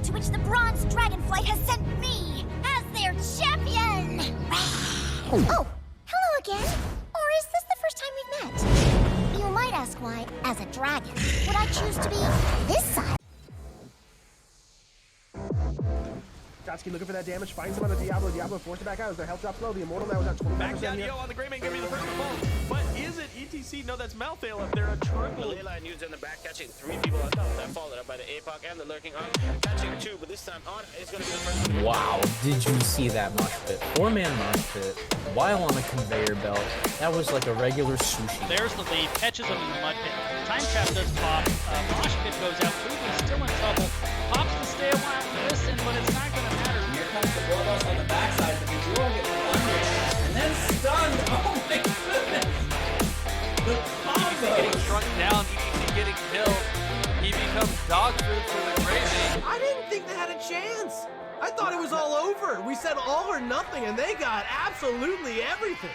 to which the bronze dragonflight has sent me as their champion! Oh, hello again. Or is this the first time we've met? You might ask why, as a dragon, would I choose to be this side? Jotski looking for that damage, finds him on the Diablo. Diablo forced it back out as their health drops low. The Immortal now is at 25%. Back down, Yo on the Greymane, gonna be the first to fall. But is it ETC? No, that's Malthael up there. A triple. The Leyline used in the back, catching 3 people on top. That followed up by the APOC and the Lurking Arm. Catching 2, but this time on is gonna be the first one. Wow, did you see that mosh pit? 4-man mosh pit while on a conveyor belt. That was like a regular sushi. There's the lead, catches him in the mud pit. Time trap does pop. Mosh pit goes out. Ruben's still in trouble. Pops to stay a while and listen, but it's not going to matter. Here comes the Bloodlust on the backside, but the duo gets under and then stunned. Oh my goodness! The combo! Getting struck down, ETC getting killed. He becomes dog food for the Greymane. I didn't think they had a chance. I thought it was all over. We said all or nothing, and they got absolutely everything.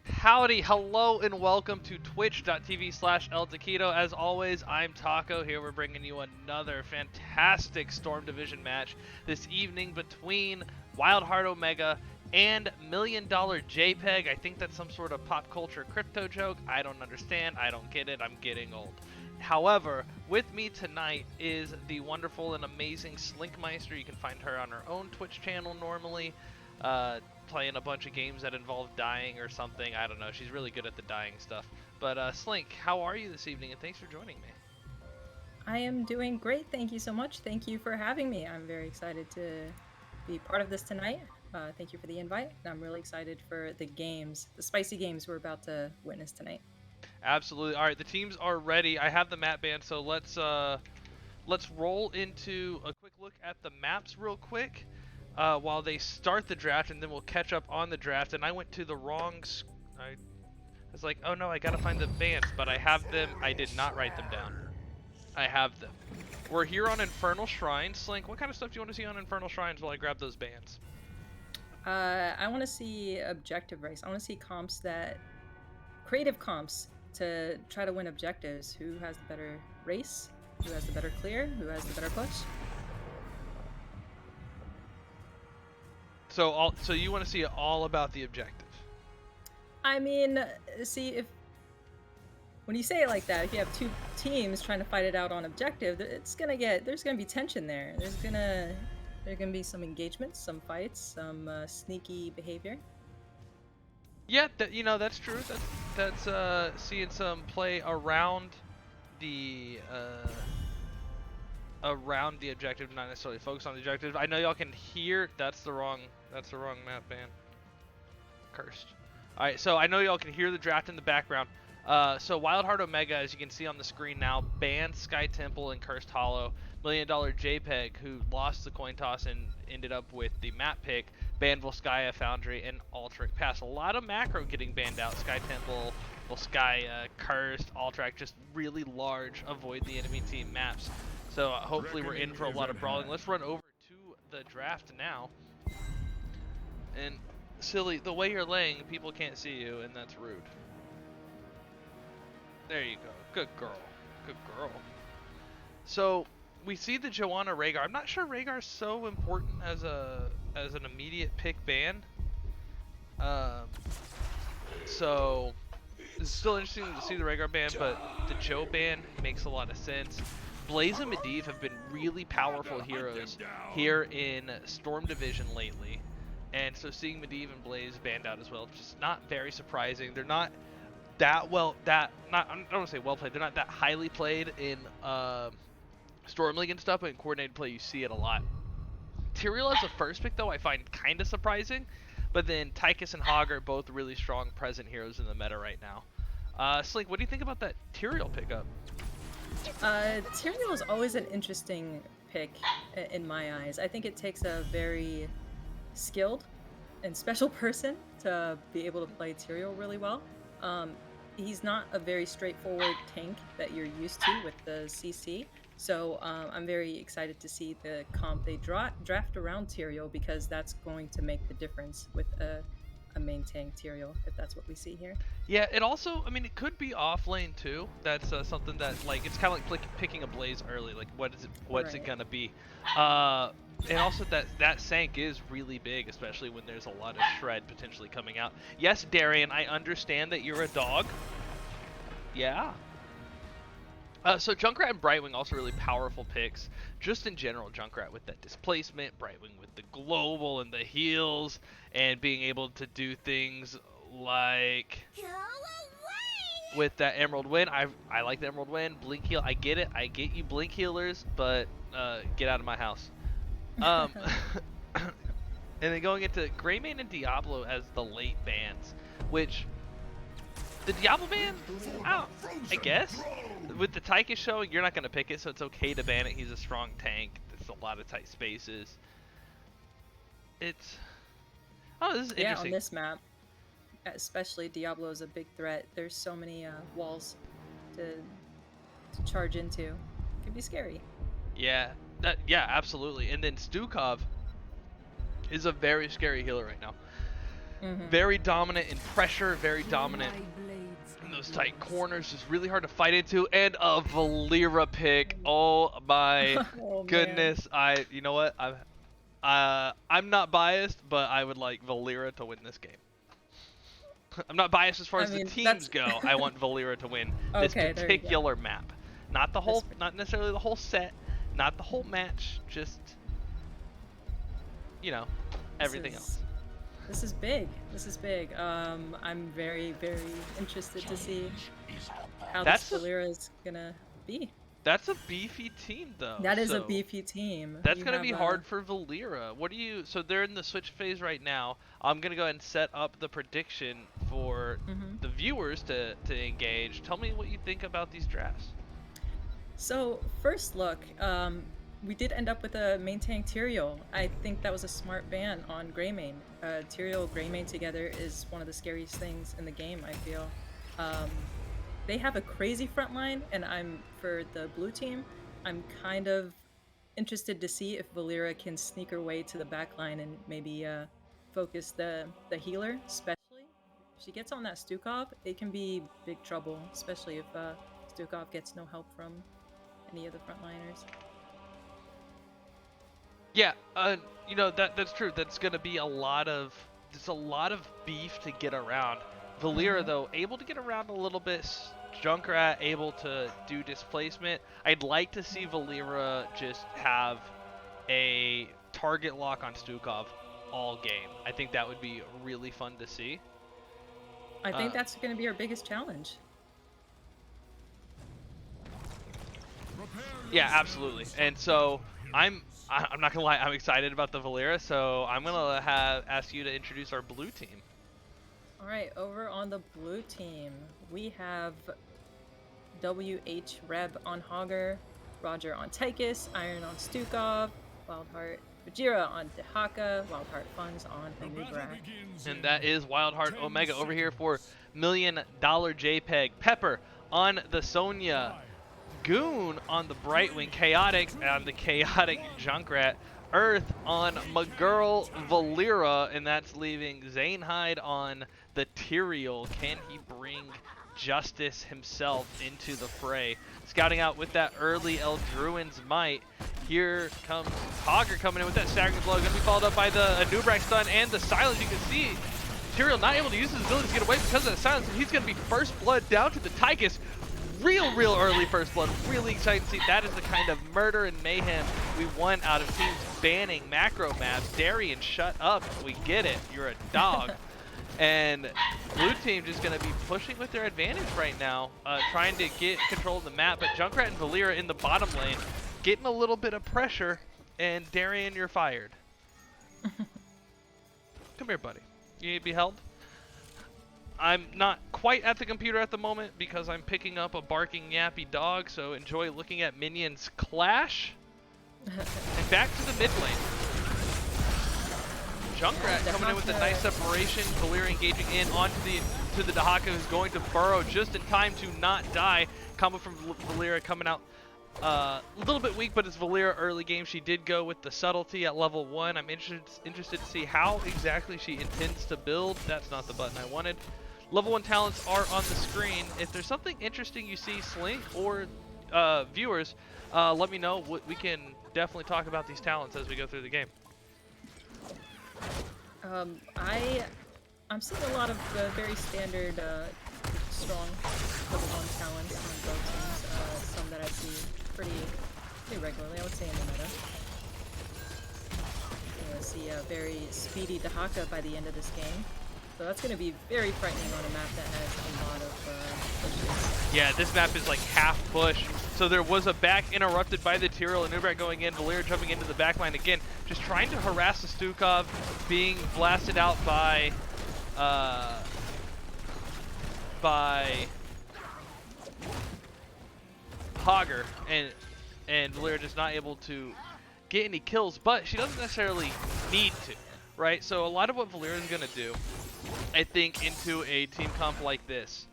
Howdy, hello, and welcome to twitch.tv/eltaquito. As always, I'm Taco. Here we're bringing you another fantastic Storm Division match this evening between Wildheart Omega and $1 Million JPEG. I think that's some sort of pop culture crypto joke. I don't understand. I don't get it. I'm getting old. However, with me tonight is the wonderful and amazing Slinkmeister. You can find her on her own Twitch channel normally. Playing a bunch of games that involve dying or something. I don't know. She's really good at the dying stuff. But Slink, how are you this evening? And thanks for joining me. I am doing great. Thank you so much. Thank you for having me. I'm very excited to be part of this tonight. Thank you for the invite. And I'm really excited for the games, the spicy games we're about to witness tonight. Absolutely. All right, the teams are ready. I have the map band, so let's roll into a quick look at the maps real quick. While they start the draft, and then we'll catch up on the draft. And I went to the wrong... I was like, oh no, I gotta find the bands, but I have them. I did not write them down. I have them. We're here on Infernal Shrines. Slink, what kind of stuff do you want to see on Infernal Shrines while I grab those bands? I want to see objective race. I want to see comps that... creative comps to try to win objectives. Who has the better race? Who has the better clear? Who has the better push? So you want to see it all about the objective? I mean, see, if when you say it like that, if you have two teams trying to fight it out on objective, there's gonna be tension there. There's gonna be some engagements, some fights, some sneaky behavior. Yeah, that's true. That's seeing some play around the objective, not necessarily focus on the objective. I know y'all can hear. That's the wrong map band. Cursed. All right, so I know y'all can hear the draft in the background. So Wildheart Omega, as you can see on the screen now, banned Sky Temple and Cursed Hollow. $1 Million JPEG, who lost the coin toss and ended up with the map pick, banned Volskaya, Foundry, and Alterac Pass. A lot of macro getting banned out. Sky Temple, Volskaya, Cursed, Alterac, just really large avoid the enemy team maps. So hopefully we're in for a lot of brawling. Let's run over to the draft now. And silly, the way you're laying, people can't see you, and that's rude. There you go. Good girl. Good girl. So we see the Joanna Rhaegar. I'm not sure Rhaegar's so important as an immediate pick ban. So it's still interesting to see the Rhaegar ban, but the Joe ban makes a lot of sense. Blaze and Medivh have been really powerful heroes here in Storm Division lately. And so seeing Medivh and Blaze banned out as well, just not very surprising. They're not that well, I don't want to say well played, they're not that highly played in Storm League and stuff, but in coordinated play you see it a lot. Tyrael as the first pick though I find kind of surprising, but then Tychus and Hog are both really strong present heroes in the meta right now. Slink, what do you think about that Tyrael pickup? Tyrael is always an interesting pick in my eyes. I think it takes a very skilled and special person to be able to play Tyrael really well. He's not a very straightforward tank that you're used to with the CC. So I'm very excited to see the comp they draft around Tyrael, because that's going to make the difference with a main tank Tyrael, if that's what we see here. Yeah, it also, I mean, it could be off lane too. That's something that, like, it's kind of like picking a Blaze early. Like, what's it Right. gonna be? And also that Sank is really big, especially when there's a lot of shred potentially coming out. Yes, Darian, I understand that you're a dog. Yeah. So Junkrat and Brightwing also really powerful picks. Just in general, Junkrat with that displacement, Brightwing with the global and the heals, and being able to do things like Go away! with that Emerald Wind. I like the Emerald Wind. Blink heal, I get it. I get you blink healers, but get out of my house. And then going into Greymane and Diablo as the late bans, which the Diablo ban, I guess. With the Tychus showing, you're not going to pick it, so it's okay to ban it. He's a strong tank. There's a lot of tight spaces. It's... Oh, this is interesting. Yeah, on this map, especially Diablo is a big threat. There's so many walls to charge into. It can be scary. Yeah, yeah, absolutely. And then Stukov is a very scary healer right now. Very dominant in pressure, very dominant in those tight corners, just really hard to fight into. And a Valera pick. Oh my goodness. You know what? I'm not biased, but I would like Valera to win this game. I'm not biased as far as the teams go. I want Valera to win this particular map. Not the whole, not necessarily the whole set, not the whole match, just, you know, everything else. This is big. This is big. I'm very, very interested to see how this Valera is gonna be. That's a beefy team, though. That is a beefy team. That's gonna be hard for Valera. What do you? So they're in the switch phase right now. I'm gonna go ahead and set up the prediction for the viewers to engage. Tell me what you think about these drafts. So first look, we did end up with a main tank Tyrael. I think that was a smart ban on Greymane. Tyrael Greymane together is one of the scariest things in the game, I feel. They have a crazy front line, and for the blue team, I'm kind of interested to see if Valera can sneak her way to the back line and maybe focus the healer, especially. If she gets on that Stukov, it can be big trouble, especially if Stukov gets no help from any of the frontliners. Yeah, you know, that's true. That's gonna be there's a lot of beef to get around. Valera, though, able to get around a little bit. Junkrat able to do displacement. I'd like to see Valera just have a target lock on Stukov all game. I think that would be really fun to see. I think that's going to be our biggest challenge. Yeah, absolutely. And so I'm not gonna lie, I'm excited about the Valera. So I'm gonna ask you to introduce our blue team. All right, over on the blue team, we have WH Reb on Hogger, Roger on Tychus, Iron on Stukov, Wildheart Vajira on Dehaka, Wildheart Funds on Anubrak. And that is Wildheart Omega over here for $1 Million JPEG. Pepper on the Sonya, Goon on the Brightwing, Chaotic on the Chaotic Junkrat, Earth on my girl Valera, and that's leaving Zanehyde on the Tyrael. Can he bring Justice himself into the fray? Scouting out with that early Eldruin's might. Here comes Hogger coming in with that staggering blow. Gonna be followed up by the Anubrak stun and the silence. You can see Tyrael not able to use his ability to get away because of the silence, and he's gonna be first blood down to the Tychus. Real early first blood. Really excited to see. That is the kind of murder and mayhem we want out of teams banning macro maps. Darian, shut up. We get it. You're a dog. And blue team just going to be pushing with their advantage right now, trying to get control of the map. But Junkrat and Valera in the bottom lane, getting a little bit of pressure. And Darian, you're fired. Come here, buddy. You need to be held? I'm not quite at the computer at the moment because I'm picking up a barking yappy dog, so enjoy looking at minions clash. And back to the mid lane. Junkrat coming in with a nice separation. Valyria engaging in onto the Dahaka, who's going to burrow just in time to not die. Combo from Valyria coming out a little bit weak, but it's Valyria early game. She did go with the subtlety at level 1. I'm interested to see how exactly she intends to build. That's not the button I wanted. Level 1 talents are on the screen. If there's something interesting you see, Slink or viewers, let me know. We can definitely talk about these talents as we go through the game. I'm seeing a lot of very standard, strong level 1 talents on both teams. Some that I see pretty regularly, I would say, in the meta. I see a very speedy Dahaka by the end of this game. So that's going to be very frightening on a map that has a lot of pushes. Yeah, this map is like half push. So there was a back interrupted by the Tyrael, and Nubrak going in, Valyria jumping into the back line again, just trying to harass the Stukov, being blasted out by Hogger, and Valyria just not able to get any kills, but she doesn't necessarily need to, right? So a lot of what Valyria is going to do, I think, into a team comp like this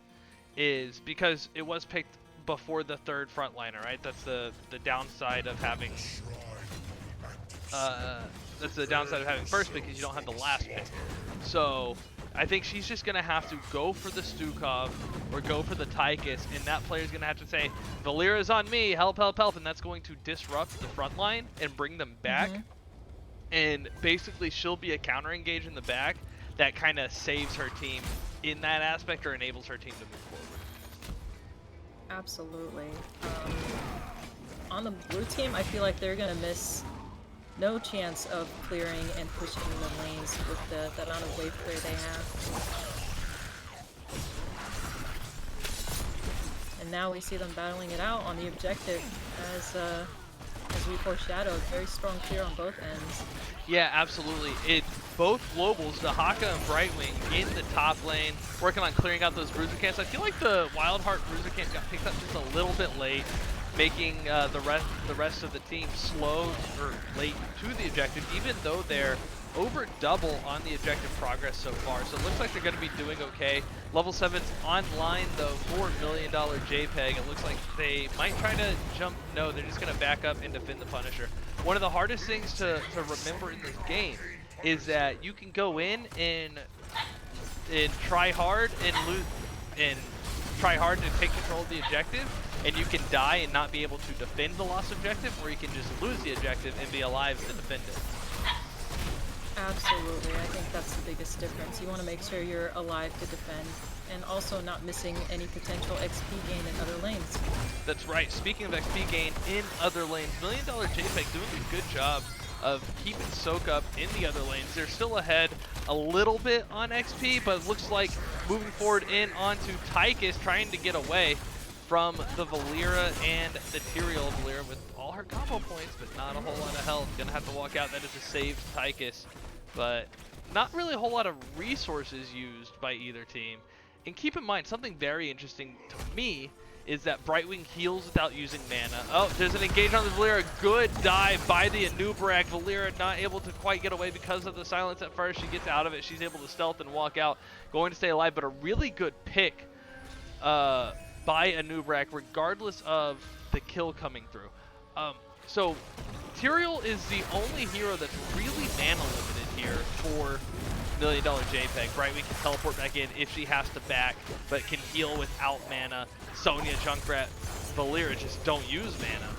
is because it was picked before the third frontliner, right? That's the downside of having first pick, because you don't have the last pick. So I think she's just gonna have to go for the Stukov or go for the Tychus, and that player's gonna have to say, Valyria's on me, help, help, help, and that's going to disrupt the front line and bring them back. And basically she'll be a counter engage in the back that kind of saves her team in that aspect, or enables her team to move forward. Absolutely. On the blue team, I feel like they're gonna miss no chance of clearing and pushing the lanes with the amount of wave clear they have. And now we see them battling it out on the objective as we foreshadowed. Very strong clear on both ends. Yeah, absolutely. Both globals, the Haka and Brightwing, in the top lane, working on clearing out those bruiser camps. I feel like the Wildheart bruiser camp got picked up just a little bit late, making the rest of the team slow or late to the objective, even though they're over double on the objective progress so far. So it looks like they're going to be doing okay. Level 7's online though, $4 million JPEG. It looks like they might try to jump. No, they're just going to back up and defend the Punisher. One of the hardest things to remember in this game is that you can go in and try hard and lose, and try hard to take control of the objective, and you can die and not be able to defend the lost objective, or you can just lose the objective and be alive to defend it. Absolutely, I think that's the biggest difference. You want to make sure you're alive to defend, and also not missing any potential XP gain in other lanes. That's right. Speaking of XP gain in other lanes, $1 Million JPEG doing a good job of keeping Soak up in the other lanes. They're still ahead a little bit on XP, but it looks like moving forward in onto Tychus, trying to get away from the Valyria and the Tyrael. Valyria with all her combo points, but not a whole lot of health. Gonna have to walk out. That is a saved Tychus, but not really a whole lot of resources used by either team. And keep in mind, something very interesting to me is that Brightwing heals without using mana. Oh, there's an engage on the Valyria. Good dive by the Anubrak. Valyria not able to quite get away because of the silence at first. She gets out of it. She's able to stealth and walk out, going to stay alive, but a really good pick by Anubrak, regardless of the kill coming through. So Tyrael is the only hero that's really mana limited here for $1 Million JPEG. Brightwing can teleport back in if she has to back, but can heal without mana. Sonya, Junkrat, Valyria just don't use mana.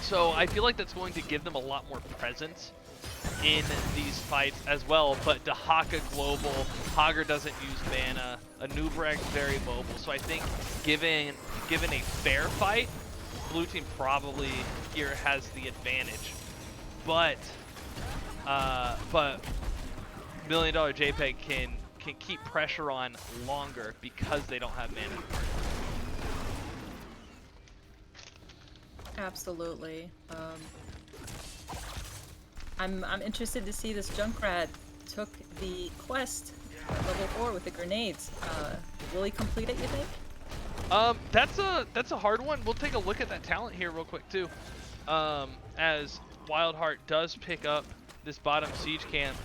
So I feel like that's going to give them a lot more presence in these fights as well. But Dahaka global, Hogger doesn't use mana, Anubrak's very mobile. So I think given a fair fight, blue team probably here has the advantage. But $1 Million JPEG can keep pressure on longer because they don't have mana. Absolutely. I'm interested to see this Junkrat took the quest at level 4 with the grenades. Will he complete it, you think? That's a hard one. We'll take a look at that talent here real quick too. As Wildheart does pick up this bottom siege camp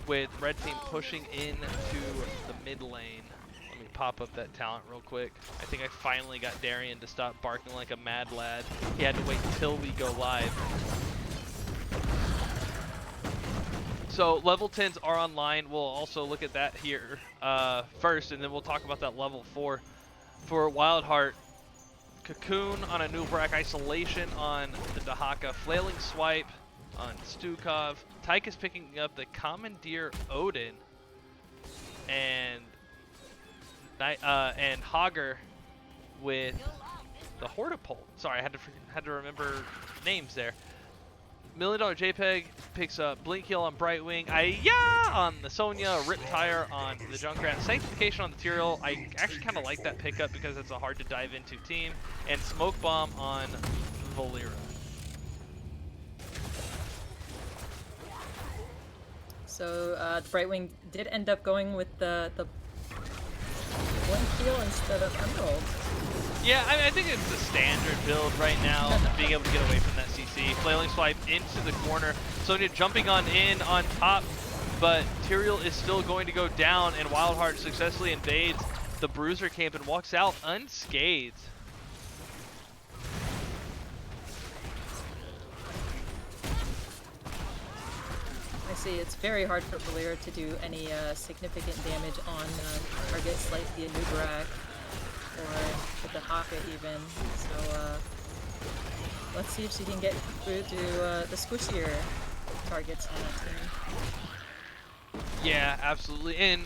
with red team pushing into the mid lane. Let me pop up that talent real quick. I think I finally got Darian to stop barking like a mad lad. He had to wait until we go live. So level 10s are online. We'll also look at that here first, and then we'll talk about that level 4 for Wildheart. Cocoon on a Nubrak, Isolation on the Dahaka, Flailing Swipe on Stukov. Tyke is picking up the Commandeer Odin, and Hogger with the Hortipole. Sorry, I had to remember names there. $1 Million JPEG picks up Blink Heal on Brightwing, Aya on the Sonya, Riptire on the Junkrat, Sanctification on the Tyrael. I actually kind of like that pickup because it's a hard to dive into team, and Smoke Bomb on Valera. So the Brightwing did end up going with the Blink Heal instead of Emerald. Yeah, I think it's the standard build right now, being able to get away from that CC. Flailing Swipe into the corner. Sonya jumping on top, but Tyrael is still going to go down, and Wildheart successfully invades the Bruiser camp and walks out unscathed. I see, it's very hard for Valera to do any significant damage on targets like the Anubarak or the Haka even. So let's see if she can get through to the squishier targets on that team. Yeah, absolutely. And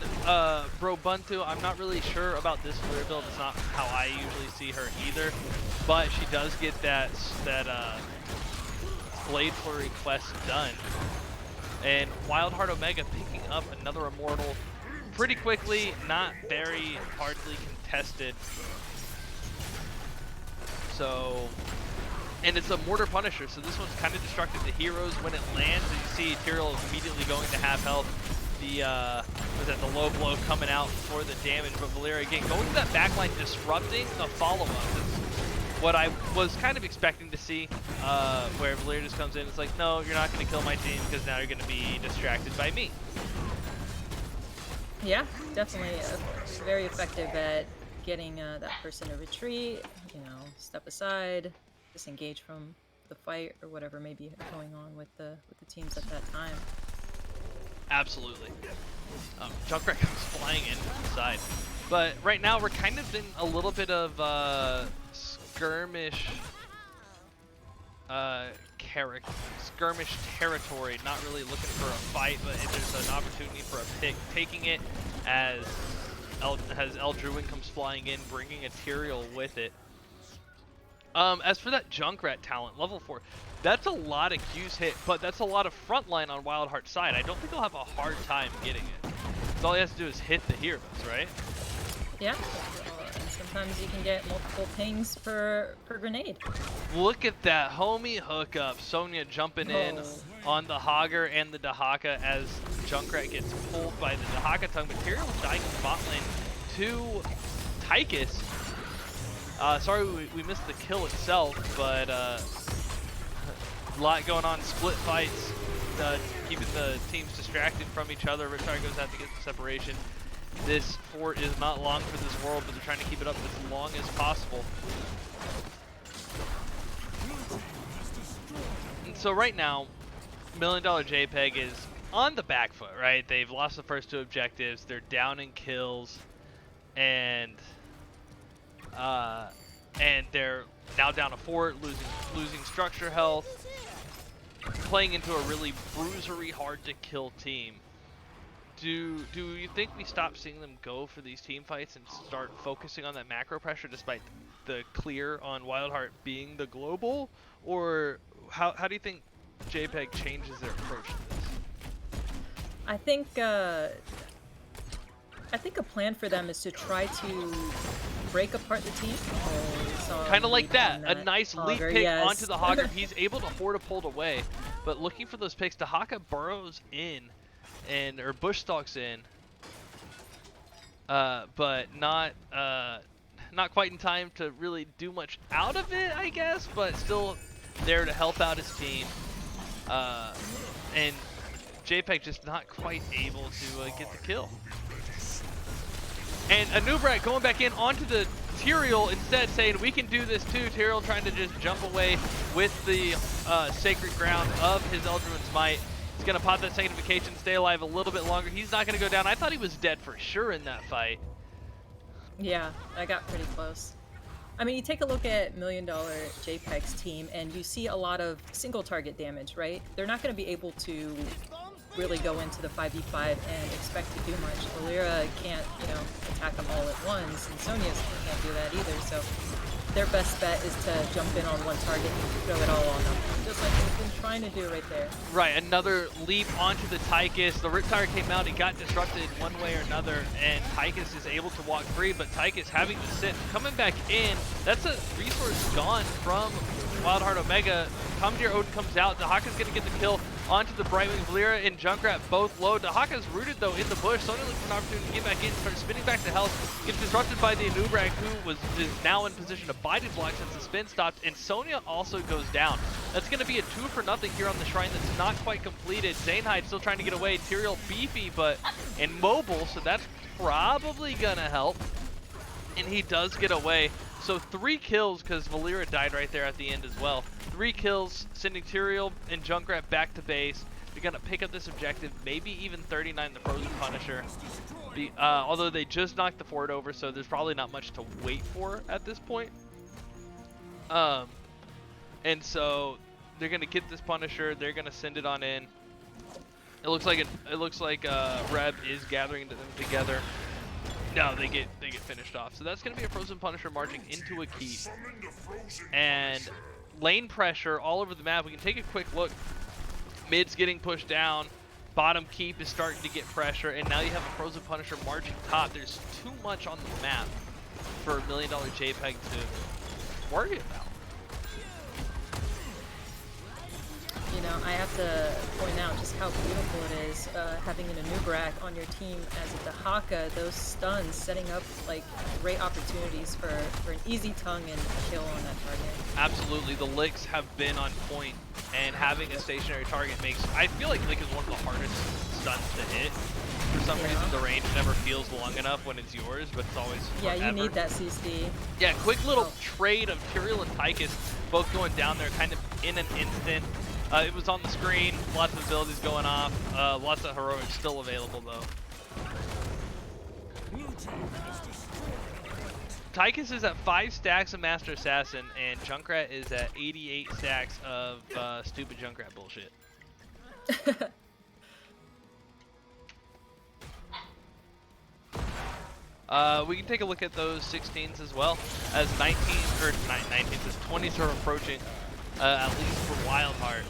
Brobuntu, I'm not really sure about this Valera build. It's not how I usually see her either, but she does get that Blade Flurry quest done. And Wildheart Omega picking up another Immortal pretty quickly, not very hardly contested. So, and it's a Mortar Punisher, so this one's kind of destructive to heroes when it lands. As you see, Tyrael is immediately going to have health. The low blow coming out for the damage, but Valera again going to that backline, disrupting a follow-up. What I was kind of expecting to see, where Valera just comes in, it's like, no, you're not going to kill my team because now you're going to be distracted by me. Yeah, definitely very effective at getting that person to retreat, you know, step aside, disengage from the fight or whatever may be going on with the teams at that time. Absolutely. Junkrat comes flying in from the side. But right now we're kind of in a little bit of skirmish territory, not really looking for a fight, but there's an opportunity for a pick, taking it as Eldruin comes flying in, bringing a Tyrael with it. As for that Junkrat talent, level 4, that's a lot of Q's hit, but that's a lot of frontline on Wildheart's side. I don't think he'll have a hard time getting it. So all he has to do is hit the heroes, right? Yeah, and sometimes you can get multiple pings per grenade. Look at that homie hookup. Sonya jumping in on the Hogger and the Dahaka as Junkrat gets pulled by the Dahaka tongue. But Tyrael dying in the bot lane to Tychus. Sorry we missed the kill itself, but a lot going on. Split fights, keeping the teams distracted from each other. Riptire goes out to get the separation. This fort is not long for this world, but they're trying to keep it up as long as possible. And so right now, $1 Million JPEG is on the back foot, right? They've lost the first 2 objectives. They're down in kills, and they're now down a fort, losing structure health, playing into a really bruisery, hard to kill team. Do you think we stop seeing them go for these team fights and start focusing on that macro pressure despite the clear on Wildheart being the global? Or how do you think JPEG changes their approach to this? I think a plan for them is to try to break apart the team. Kind of like that. A nice leap Hogger, pick yes. onto the Hogger. He's able to Hortipole away, but looking for those picks. Dahaka burrows in, or bush stalks in, but not quite in time to really do much out of it, I guess, but still there to help out his team. And JPEG just not quite able to get the kill. And Anubrak going back in onto the Tyrael instead, saying we can do this too. Tyrael trying to just jump away with the sacred ground of his Eldritch's Might. He's going to pop that sanctification, stay alive a little bit longer. He's not going to go down. I thought he was dead for sure in that fight. Yeah, I got pretty close. I mean, you take a look at $1 Million JPEG's team, and you see a lot of single target damage, right? They're not going to be able to really go into the 5v5 and expect to do much. Valera can't, you know, attack them all at once, and Sonya can't do that either, so their best bet is to jump in on one target and throw it all on them, just like they've been trying to do right there. Right, another leap onto the Tychus. The Riptire came out, he got disrupted one way or another, and Tychus is able to walk free, but Tychus having to sit, coming back in, that's a resource gone from Wildheart Omega. Commandeer Odin comes out, Dahaka's gonna get the kill onto the Brightwing. Valera and Junkrat both low. Dahaka's rooted though in the bush. Sonya looks for an opportunity to get back in, starts spinning back to health, gets disrupted by the Anubrak, who is now in position to bite his block since the spin stopped, and Sonya also goes down. That's gonna be a 2-for-0 here on the shrine that's not quite completed. Zanehyde still trying to get away. Tyrael beefy but immobile, so that's probably gonna help. And he does get away. So 3 kills, because Valera died right there at the end as well. 3 kills, sending Tyrael and Junkrat back to base. They're going to pick up this objective, maybe even 39 the Frozen Punisher. Although they just knocked the fort over, so there's probably not much to wait for at this point. And so they're going to get this Punisher. They're going to send it on in. It looks like Reb is gathering them together. No, they get finished off. So that's going to be a Frozen Punisher marching into a keep. And lane pressure all over the map. We can take a quick look. Mid's getting pushed down. Bottom keep is starting to get pressure. And now you have a Frozen Punisher marching top. There's too much on the map for $1 Million JPEG to worry about. You know, I have to point out just how beautiful it is having an Anubrak on your team as a Dahaka. Those stuns setting up like great opportunities for an easy tongue and kill on that target. Absolutely, the licks have been on point, and having a stationary target makes, I feel like Lick is one of the hardest stuns to hit. For some reason, the range never feels long enough when it's yours, but it's always Yeah, forever. you need that CC. Yeah, quick little trade of Tyrael and Tychus, both going down there kind of in an instant. It was on the screen, lots of abilities going off, lots of heroics still available though. Tychus is at 5 stacks of Master Assassin, and Junkrat is at 88 stacks of stupid Junkrat bullshit. We can take a look at those 16s as well, as 19s as 20s are approaching, at least for Wildheart.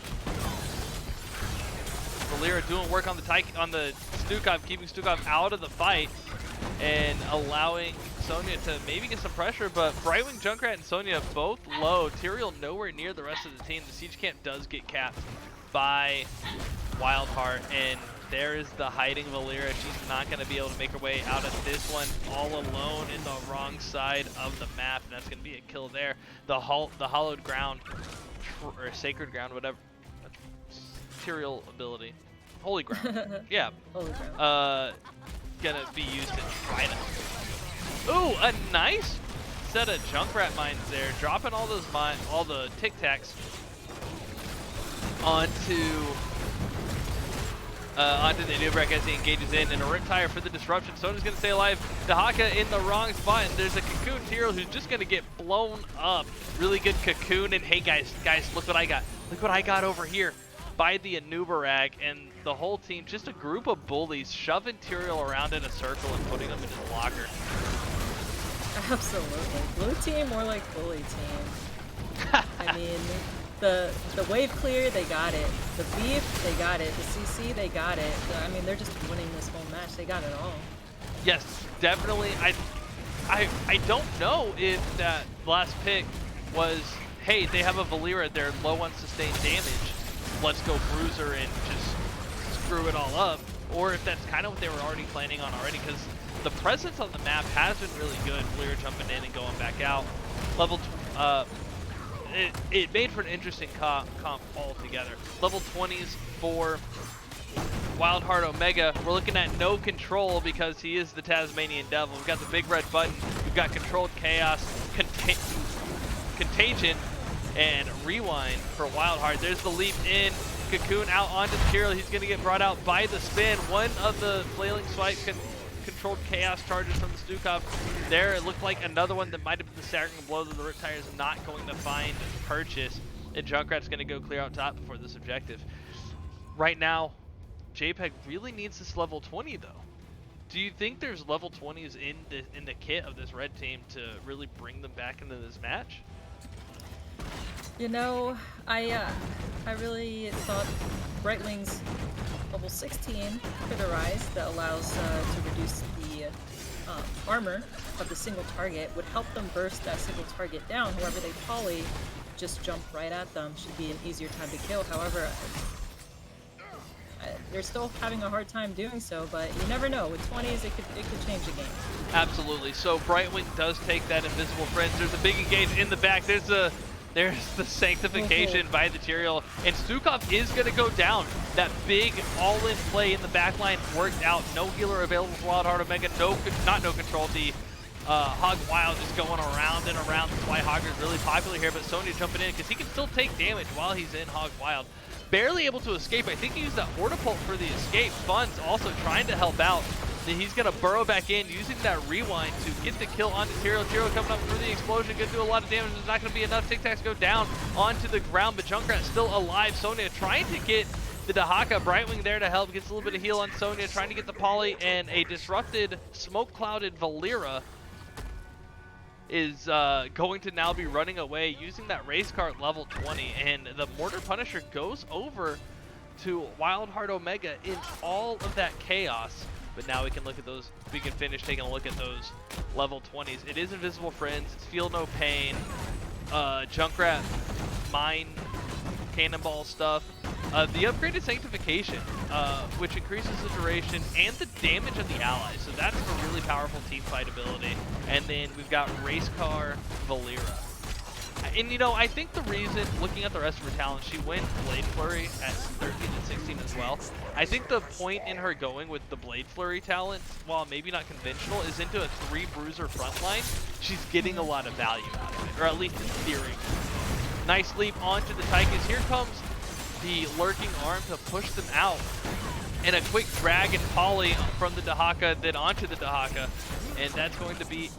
Valera doing work on the Stukov, keeping Stukov out of the fight and allowing Sonya to maybe get some pressure, but Brightwing, Junkrat, and Sonya both low. Tyrael nowhere near the rest of the team. The siege camp does get capped by Wildheart, and there is the hiding Valera. She's not going to be able to make her way out of this one all alone in the wrong side of the map, and that's going to be a kill there. The hallowed ground, or sacred ground, whatever. Tyrael ability. Holy ground. Yeah. Holy ground. Gonna be used to try to. Ooh, a nice set of Junkrat mines there, dropping all those all the Tic Tacs onto the Anubrak as he engages in, and a Riptire for the disruption. Sonya's gonna stay alive. Dahaka in the wrong spot, and there's a Cocoon Tyrael who's just gonna get blown up. Really good Cocoon, and hey guys, look what I got. Look what I got over here by the Anubrak, and the whole team, just a group of bullies shoving Tyrael around in a circle and putting him in his locker. Absolutely. Blue team, more like bully team. I mean, the wave clear, they got it. The beef, they got it. The CC, they got it. I mean, they're just winning this whole match. They got it all. Yes, definitely. I don't know if that last pick was, hey, they have a Valera, they're low on sustained damage. Let's go Bruiser and just screw it all up, or if that's kind of what they were already planning on already, because the presence on the map has been really good. Valera jumping in and going back out. It made for an interesting comp altogether. Level 20s for Wildheart Omega, we're looking at no control because he is the Tasmanian Devil. We've got the big red button. We've got controlled chaos, contagion, and rewind for Wildheart. There's the leap in. Cocoon out onto the Tyrael. He's going to get brought out by the spin. One of the flailing swipe controlled chaos charges from the Stukov. There, it looked like another one that might have been the staggering blow that the Riptire is not going to find purchase. And Junkrat's going to go clear out top before this objective. Right now, JPEG really needs this level 20 though. Do you think there's level 20s in the kit of this red team to really bring them back into this match? You know, I really thought Brightwing's level 16 Feather Rise that allows to reduce the armor of the single target would help them burst that single target down. However, they poly just jump right at them. Should be an easier time to kill. However, they're still having a hard time doing so, but you never know. With 20s, it could change the game. Absolutely. So Brightwing does take that Invisible Friends. There's a big engage in the back. There's the sanctification by the Tyrael, and Stukov is going to go down. That big all-in play in the backline worked out. No healer available for Wildheart Omega. No control. The Hog Wild just going around and around. That's why Hogger is really popular here, but Sonya jumping in because he can still take damage while he's in Hog Wild. Barely able to escape. I think he used that Ortopult for the escape. Fun's also trying to help out. Then he's going to burrow back in using that rewind to get the kill onto Tyrael. Tyrael coming up for the explosion. Going to do a lot of damage. There's not going to be enough. Tic Tacs go down onto the ground, but Junkrat's still alive. Sonya trying to get the Dahaka. Brightwing there to help. Gets a little bit of heal on Sonya. Trying to get the poly, and a disrupted, smoke-clouded Valera is going to now be running away using that race car at level 20, and the Mortar Punisher goes over to Wildheart Omega in all of that chaos. But now we can look at those, we can finish taking a look at those level 20s. It is Invisible Friends, it's Feel No Pain, Junkrat, Mine, Cannonball stuff. The upgraded Sanctification, which increases the duration and the damage of the allies. So that's a really powerful team fight ability. And then we've got Race Car, Valera. And you know, I think the reason, looking at the rest of her talent, she went Blade Flurry at 13 and 16 as well. I think the point in her going with the Blade Flurry talent, while maybe not conventional, is into a 3 bruiser frontline. She's getting a lot of value out of it, or at least in theory. Nice leap onto the Tychus. Here comes the lurking arm to push them out. And a quick drag and poly from the Dahaka, then onto the Dahaka. And that's going to be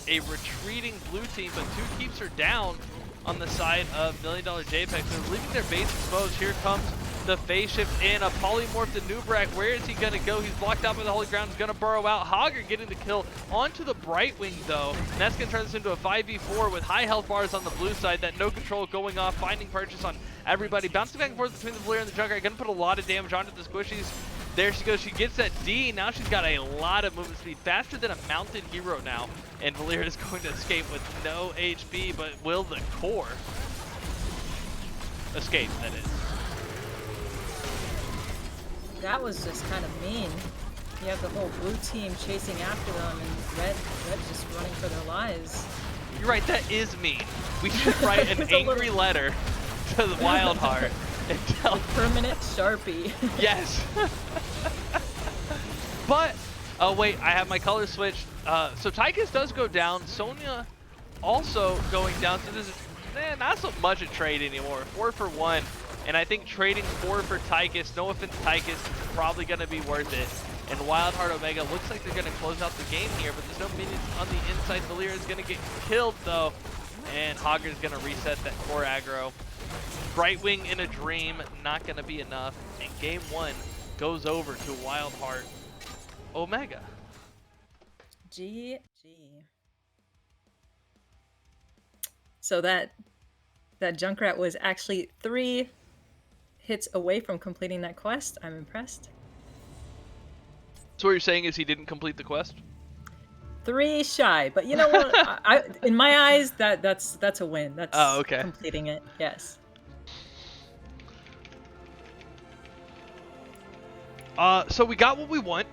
a retreating blue team, but 2 keeps her down on the side of $1 Million JPEG. They're leaving their base exposed. Here comes the phase shift in, a polymorph to Nubrak. Where is he gonna go? He's blocked out by the holy ground. He's gonna burrow out. Hogger getting the kill onto the Brightwing though, and that's gonna turn this into a 5v4 with high health bars on the blue side. That no control going off, finding purchase on everybody. Bouncing back and forth between the Valera and the Junkrat. Gonna put a lot of damage onto the squishies. There she goes, she gets that D, now she's got a lot of movement speed, faster than a mounted hero now, and Valera is going to escape with no HP, but will the core escape, that is. That was just kind of mean. You have the whole blue team chasing after them, and red just running for their lives. You're right, that is mean. We should write an angry letter to the Wildheart. And tell permanent Sharpie. Yes. But, oh wait, I have my color switched. So Tychus does go down. Sonya also going down. So this is not so much a trade anymore. 4 for 1. And I think trading 4 for Tychus, no offense Tychus, is probably going to be worth it. And Wildheart Omega looks like they're going to close out the game here, but there's no minions on the inside. Valera is going to get killed though. And Hogger is going to reset that core aggro. Brightwing in a dream, not going to be enough. And game 1 goes over to Wildheart Omega. GG. So that Junkrat was actually 3 hits away from completing that quest. I'm impressed. So what you're saying is he didn't complete the quest? 3 shy, but you know what? I in my eyes, that's a win. That's okay. Completing it. Yes. So we got what we want.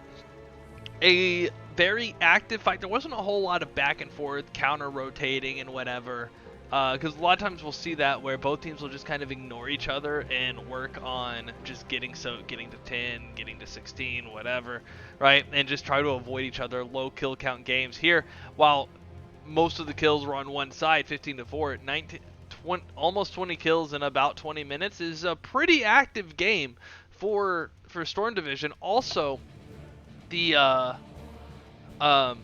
A very active fight. There wasn't a whole lot of back and forth, counter rotating and whatever. Because a lot of times we'll see that where both teams will just kind of ignore each other and work on just getting to 10, getting to 16, whatever, right? And just try to avoid each other, low kill count games. Here, while most of the kills were on one side, 15-4, 20, almost 20 kills in about 20 minutes is a pretty active game for Storm Division. Also, the a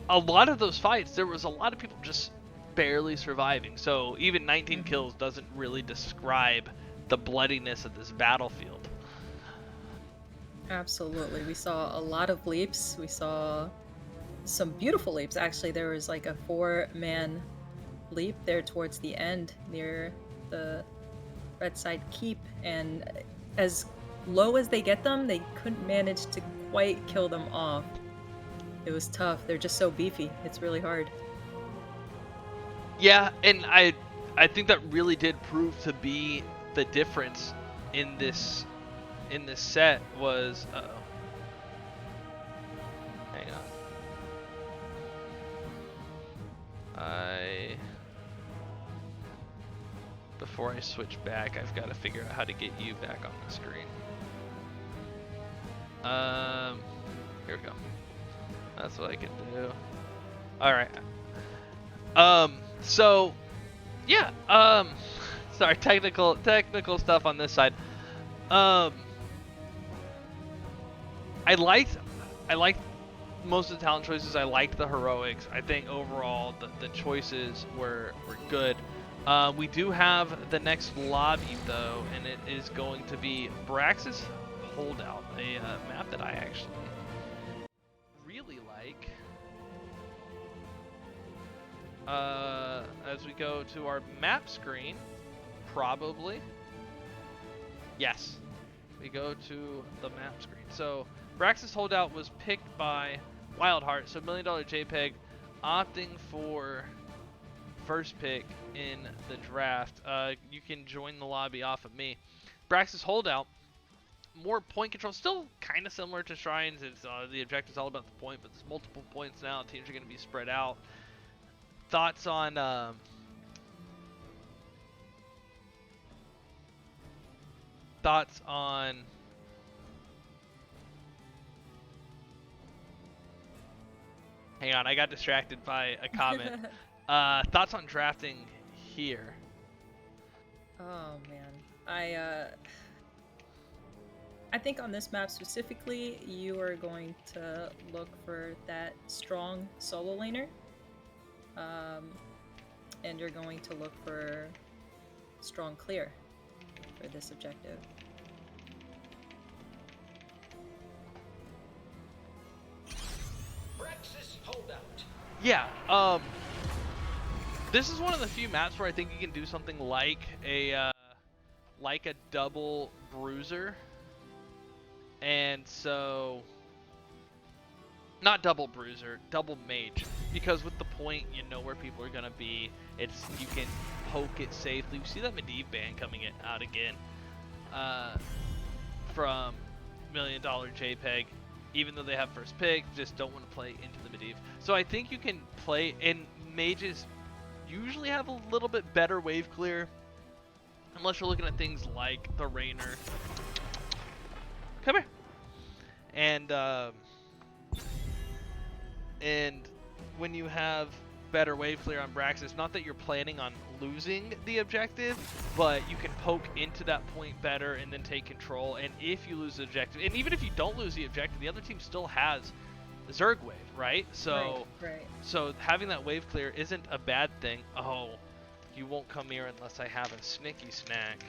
lot of those fights, there was a lot of people just barely surviving. So even 19 kills doesn't really describe the bloodiness of this battlefield. Absolutely. We saw a lot of leaps. We saw some beautiful leaps. Actually, there was like a 4-man leap there towards the end near the red side keep, and as low as they get them, they couldn't manage to quite kill them off. It was tough. They're just so beefy. It's really hard. Yeah, and I think that really did prove to be the difference in this set was hang on. Before I switch back, I've got to figure out how to get you back on the screen. Here we go. That's what I can do. All right. So, yeah. Sorry, technical stuff on this side. I liked most of the talent choices. I liked the heroics. I think overall the choices were good. We do have the next lobby though, and it is going to be Brax's Holdout, a map that I actually really like. As we go to our map screen, probably. Yes, we go to the map screen. So Brax's Holdout was picked by Wildheart, so $1 Million JPEG opting for first pick in the draft. You can join the lobby off of me. Brax's Holdout, more point control, still kind of similar to Shrines. It's the objective's all about the point, but there's multiple points now. Teams are going to be spread out. Thoughts on hang on, I got distracted by a comment. Thoughts on drafting here? Oh man, I think on this map specifically, you are going to look for that strong solo laner, and you're going to look for strong clear for this objective. Yeah, this is one of the few maps where I think you can do something like a double bruiser, and so not double bruiser, double mage, because with the point you know where people are gonna be. You can poke it safely. We see that Medivh ban coming out again from $1 Million JPEG. Even though they have first pick, just don't want to play into the Medivh. So I think you can play, and mages usually have a little bit better wave clear, unless you're looking at things like the Rainer. Come here. And when you have better wave clear on Brax, it's not that you're planning on losing the objective, but you can poke into that point better and then take control. And if you lose the objective, and even if you don't lose the objective, the other team still has Zerg wave, right? So, right. So having that wave clear isn't a bad thing. Oh, you won't come here unless I have a snicky snack.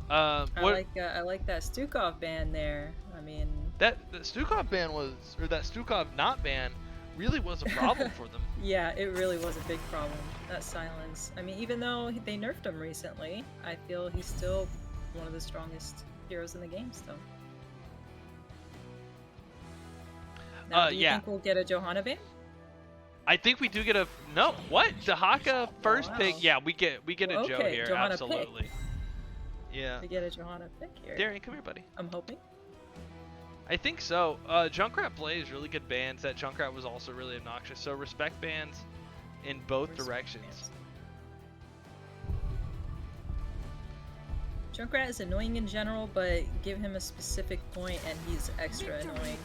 I like that Stukov ban there. I mean, that Stukov ban was, or that Stukov not ban, really was a problem for them. Yeah, it really was a big problem. That silence. I mean, even though they nerfed him recently, I feel he's still one of the strongest heroes in the game still. Now, do you think we'll get a Johanna ban? I think we do get a Dahaka first pick. Yeah, we get a Joe here. Johanna absolutely. Pick. Yeah. We get a Johanna pick here. Darian, come here, buddy. I'm hoping. I think so. Junkrat plays really good bans. That Junkrat was also really obnoxious. So respect bans in both directions. Junkrat is annoying in general, but give him a specific point and he's extra annoying.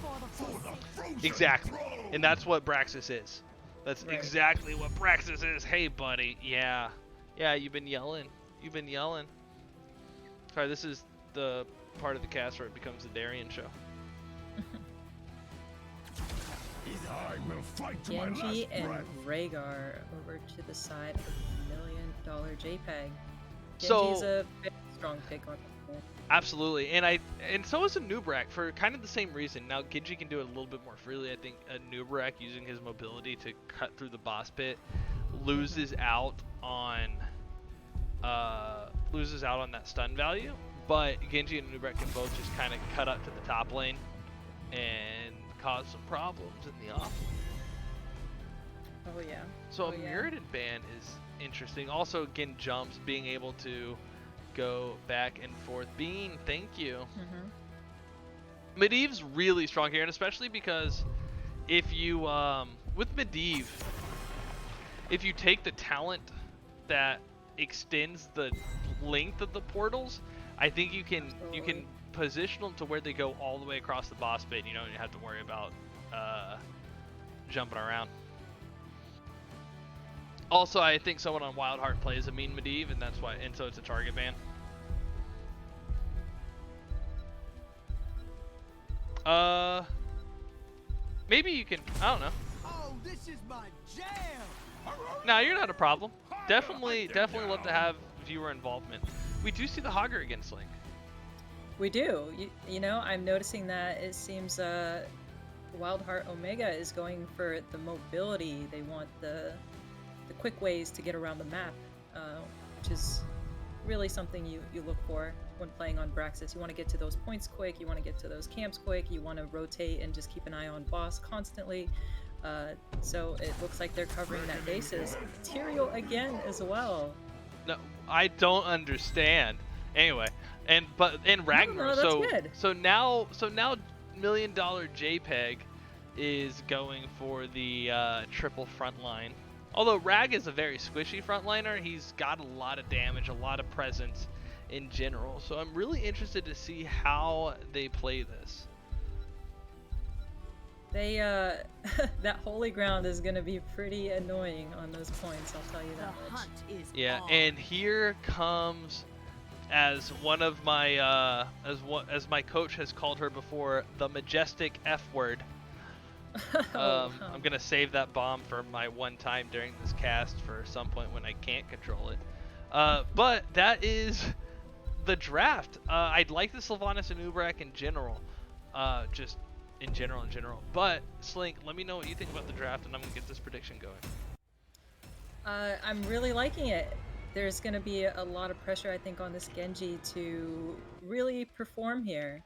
Exactly. And that's what Braxis is. That's Right. exactly what Braxis is. Hey, buddy. Yeah. Yeah, you've been yelling. You've been yelling. Sorry, this is the part of the cast where it becomes the Darien show. Genji and Rhaegar over to the side of $1 million JPEG. Genji's a very strong pick on the team. Absolutely, and so is a Nubrak for kind of the same reason. Now Genji can do it a little bit more freely. I think a Nubrak using his mobility to cut through the boss pit loses out on that stun value. But Genji and Nubrak can both just kind of cut up to the top lane and cause some problems in the off lane. Oh yeah. So Oh, a yeah. Muradin ban is interesting. Also, again, jumps, being able to go back and forth. Bean, thank you. Medivh's really strong here, and especially because if you, with Medivh, if you take the talent that extends the length of the portals, I think you can position them to where they go all the way across the boss pit, and you don't have to worry about jumping around. Also, I think someone on Wild Heart plays a mean Medivh, and that's why, and so it's a target ban. Maybe you can, I don't know. Oh, this is my jam! No, you're not a problem. Definitely love to have viewer involvement. We do see the Hogger again, Slink. We do. You know, I'm noticing that it seems Wild Heart Omega is going for the mobility. They want the quick ways to get around the map, which is really something you look for when playing on Braxis. You want to get to those points quick, you want to get to those camps quick, you want to rotate and just keep an eye on boss constantly. So it looks like they're covering that basis. Tyrael again as well. No, I don't understand. Anyway, and Ragnar. that's good. So now $1 million JPEG is going for the triple front line. Although Rag is a very squishy frontliner, he's got a lot of damage, a lot of presence in general. So I'm really interested to see how they play this. They that holy ground is gonna be pretty annoying on those points, I'll tell you that much. Yeah, and here comes, as one of my as my coach has called her before, the majestic F word. I'm gonna save that bomb for my one time during this cast for some point when I can't control it. But that is the draft. I'd like the Sylvanas and Ubrak in general, just in general. But Slink, let me know what you think about the draft, and I'm gonna get this prediction going. I'm really liking it. There's going to be a lot of pressure, I think, on this Genji to really perform here.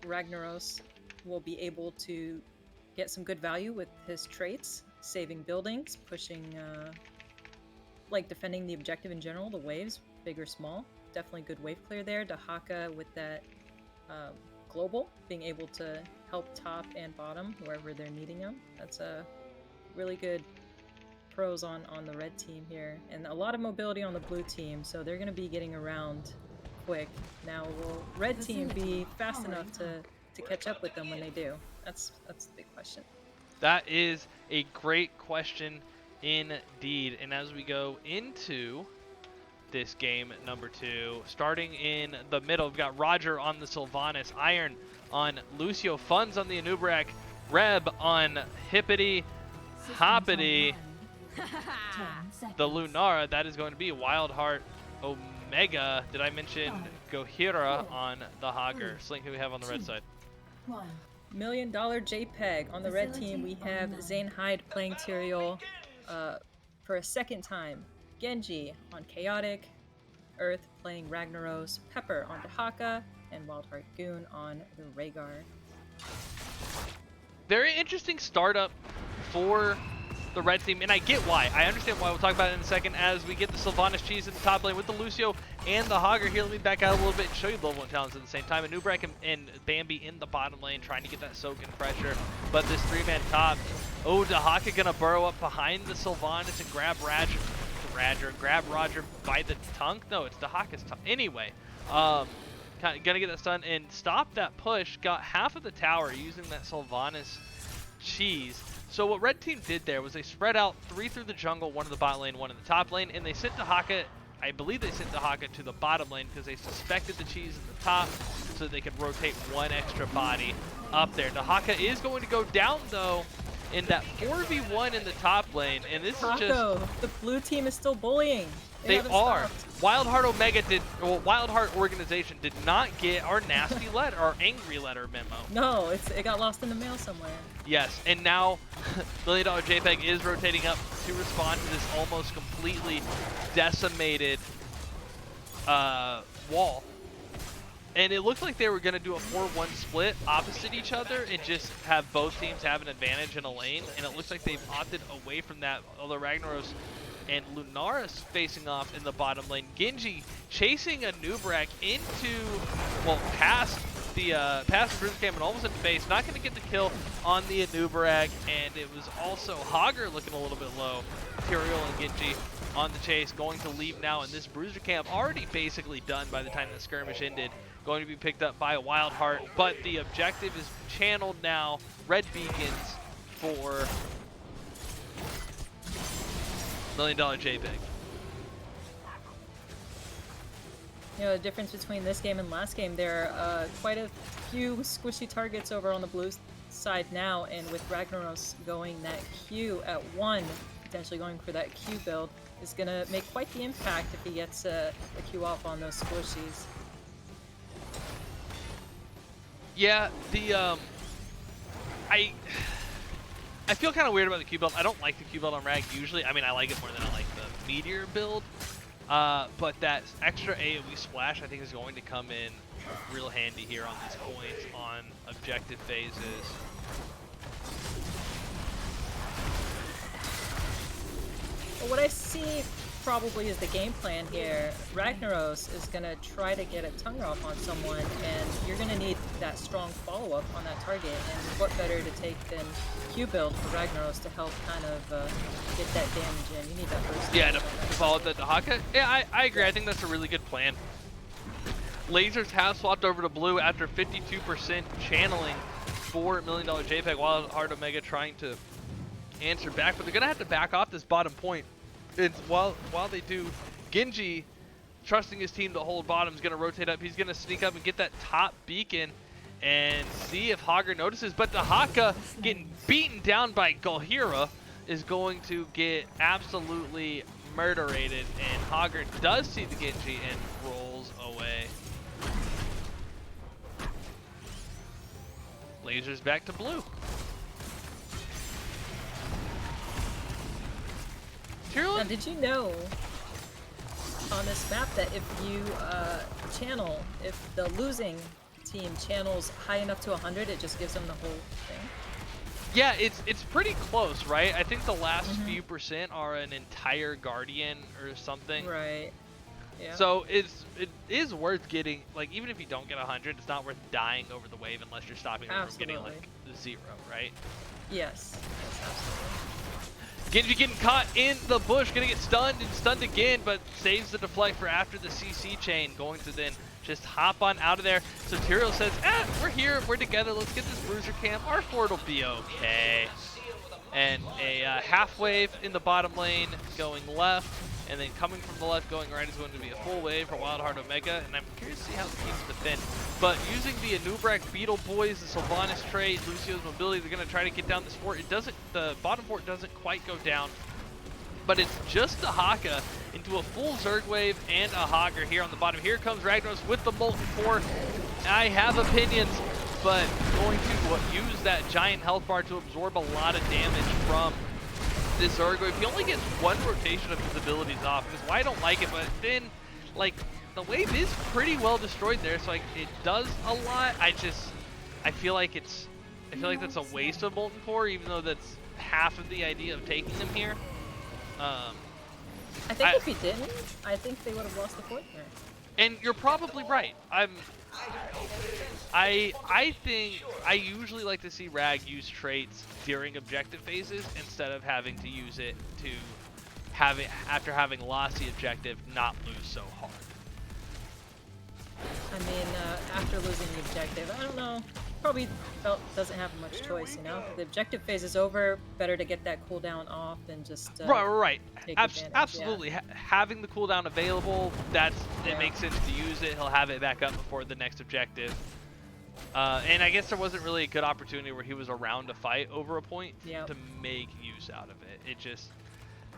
Ragnaros will be able to get some good value with his traits, saving buildings, pushing, like defending the objective in general, the waves, big or small. Definitely good wave clear there. Dahaka with that global, being able to help top and bottom wherever they're needing them. That's a really good pros on the red team here, and a lot of mobility on the blue team, so they're going to be getting around quick. Now, will red team be fast enough to catch up with them when they do? That's the big question. That is a great question indeed. And as we go into this game number 2, starting in the middle, we've got Roger on the Sylvanas, Iron on Lucio, Funds on the Anubrak, Reb on Hippity, Hoppity, the Lunara. That is going to be Wild Heart Omega. Did I mention Gohira on the Hogger? Slink, who we have on the red side? $1 million JPEG. On the red team, we have Zane Hyde playing Tyrael for a second time. Genji on Chaotic, Earth playing Ragnaros, Pepper on Dahaka, and Wildheart Goon on the Rhaegar. Very interesting startup for the red team, and I get why. I understand why. We'll talk about it in a second as we get the Sylvanas cheese in the top lane with the Lucio and the Hogger here. Let me back out a little bit and show you the level 1 challenge at the same time. And Nubrak and Bambi in the bottom lane trying to get that soak in pressure. But this 3-man top, oh, Dahaka gonna burrow up behind the Sylvanas and grab Roger by the tongue. No, it's Dahaka's tongue. Anyway, gonna get that stun and stop that push. Got half of the tower using that Sylvanas cheese. So what red team did there was they spread out 3 through the jungle, 1 in the bot lane, 1 in the top lane, and they sent Dahaka, I believe they sent Dahaka to the bottom lane because they suspected the cheese in the top so that they could rotate 1 extra body up there. Dahaka is going to go down though in that 4v1 in the top lane, and this is just... The blue team is still bullying. They are. Wildheart Omega did, well, Wildheart organization did not get our nasty letter, our angry letter memo. No, it got lost in the mail somewhere. Yes, and now $1 Million JPEG is rotating up to respond to this almost completely decimated wall. And it looked like they were going to do a 4-1 split opposite each other and just have both teams have an advantage in a lane. And it looks like they've opted away from that, although Ragnaros and Lunaris facing off in the bottom lane. Genji chasing a Nubrak into, well, past the Bruiser Cam and almost into base. Not going to get the kill on the Nubrak, and it was also Hogger looking a little bit low. Tyrael and Genji on the chase, going to leave now, and this Bruiser Camp already basically done by the time the skirmish ended. Going to be picked up by a Wildheart, but the objective is channeled now. Red beacons for $1 Million JPEG. You know, the difference between this game and last game, there are quite a few squishy targets over on the blue side now, and with Ragnaros going that Q at 1, potentially going for that Q build, is going to make quite the impact if he gets a Q off on those squishies. Yeah, I feel kind of weird about the Q build. I don't like the Q build on Rag usually. I mean, I like it more than I like the Meteor build. But that extra AoE splash I think is going to come in real handy here on these points on objective phases. Well, what I see probably is the game plan here. Ragnaros is going to try to get a tongue off on someone, and you're going to need that strong follow-up on that target, and what better to take than Q build for Ragnaros to help kind of get that damage in. You need that first. Yeah, to follow up the Dahaka. Yeah, I agree. I think that's a really good plan. Lasers have swapped over to blue after 52% channeling for $1 Million JPEG, while Hard Omega trying to answer back, but they're going to have to back off this bottom point. And while they do, Genji, trusting his team to hold bottom, is going to rotate up. He's going to sneak up and get that top beacon and see if Hogger notices. But Dahaka getting beaten down by Golhira is going to get absolutely murderated. And Hogger does see the Genji and rolls away. Lasers back to blue. Now, did you know on this map that if you if the losing team channels high enough to 100, it just gives them the whole thing? Yeah, it's pretty close, right? I think the last few percent are an entire Guardian or something. Right. Yeah. So it is worth getting, like, even if you don't get 100, it's not worth dying over the wave unless you're stopping them from getting like 0, right? Yes. Absolutely. Genji getting caught in the bush, gonna get stunned and stunned again, but saves the deflect for after the CC chain, going to then just hop on out of there. So Tyrael says, we're here, we're together, let's get this Bruiser camp, our fort will be okay. And a half wave in the bottom lane going left, and then coming from the left going right is going to be a full wave for Wildheart Omega, and I'm curious to see how the teams defend. But using the Anubrak Beetle Boys, the Sylvanas trade, Lucio's mobility, they're going to try to get down this fort. It doesn't, the bottom fort doesn't quite go down, but it's just a Haka into a full Zerg wave and a Hogger here on the bottom. Here comes Ragnaros with the Molten Core. I have opinions, but going to use that giant health bar to absorb a lot of damage from this Zerg wave. He only gets one rotation of his abilities off, which is why I don't like it, but then, like, the wave is pretty well destroyed there, so like, it does a lot. I feel like that's a waste of Molten Core, even though that's half of the idea of taking them here. I think if he didn't, I think they would have lost the fort there. And you're probably right. I think I usually like to see Rag use traits during objective phases instead of having to use it to have it after having lost the objective not lose so hard. I mean, after losing the objective, I don't know. Probably doesn't have much choice, you know? The objective phase is over, better to get that cooldown off than just right. take advantage, Absolutely. yeah. Having the cooldown available, it makes sense to use it. He'll have it back up before the next objective. And I guess there wasn't really a good opportunity where he was around to fight over a point to make use out of it. It just,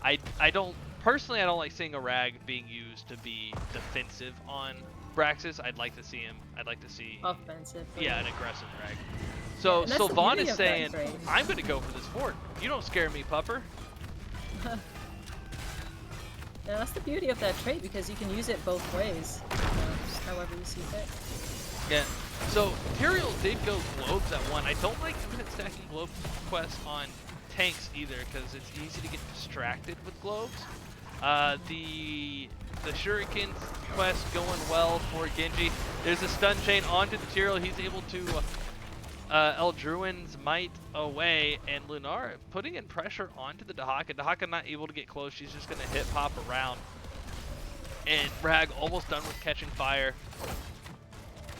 I don't like seeing a Rag being used to be defensive on Braxis. I'd like to see Offensive. yeah, an aggressive Rag. So and that's the Sylvan beauty is of that saying, trait. I'm going to go for this fort. You don't scare me, pupper. Yeah, that's the beauty of that trait because you can use it both ways, just however you see fit. Yeah. So Tyrael did go globes at one. I don't like infinite stacking globe quests on tanks either because it's easy to get distracted with globes. The shuriken quest going well for Genji. There's a stun chain onto the Tyrael. He's able to Eldruin's might away, and Lunar putting in pressure onto the Dahaka. Dahaka not able to get close. She's just going to hit pop around. And Rag almost done with catching fire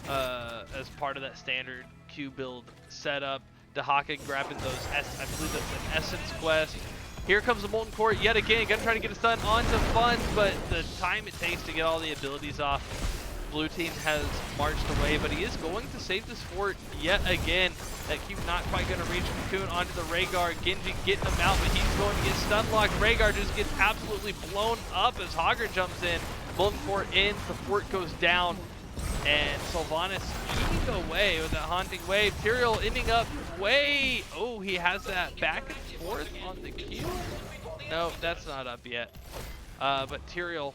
as part of that standard Q build setup. Dahaka grabbing those, I believe that's an Essence quest. Here comes the Molten Core yet again. Gonna try to get a stun onto Fun, but the time it takes to get all the abilities off, Blue Team has marched away, but he is going to save this fort yet again. That Q not quite gonna reach Cocoon onto the Rhaegar. Genji getting him out, but he's going to get stun locked. Rhaegar just gets absolutely blown up as Hogger jumps in. Molten Core ends, the fort goes down, and Sylvanas eating away with that haunting wave. Tyrael ending up way. Oh, he has that back and forth on the Q. No, that's not up yet. But Tyrael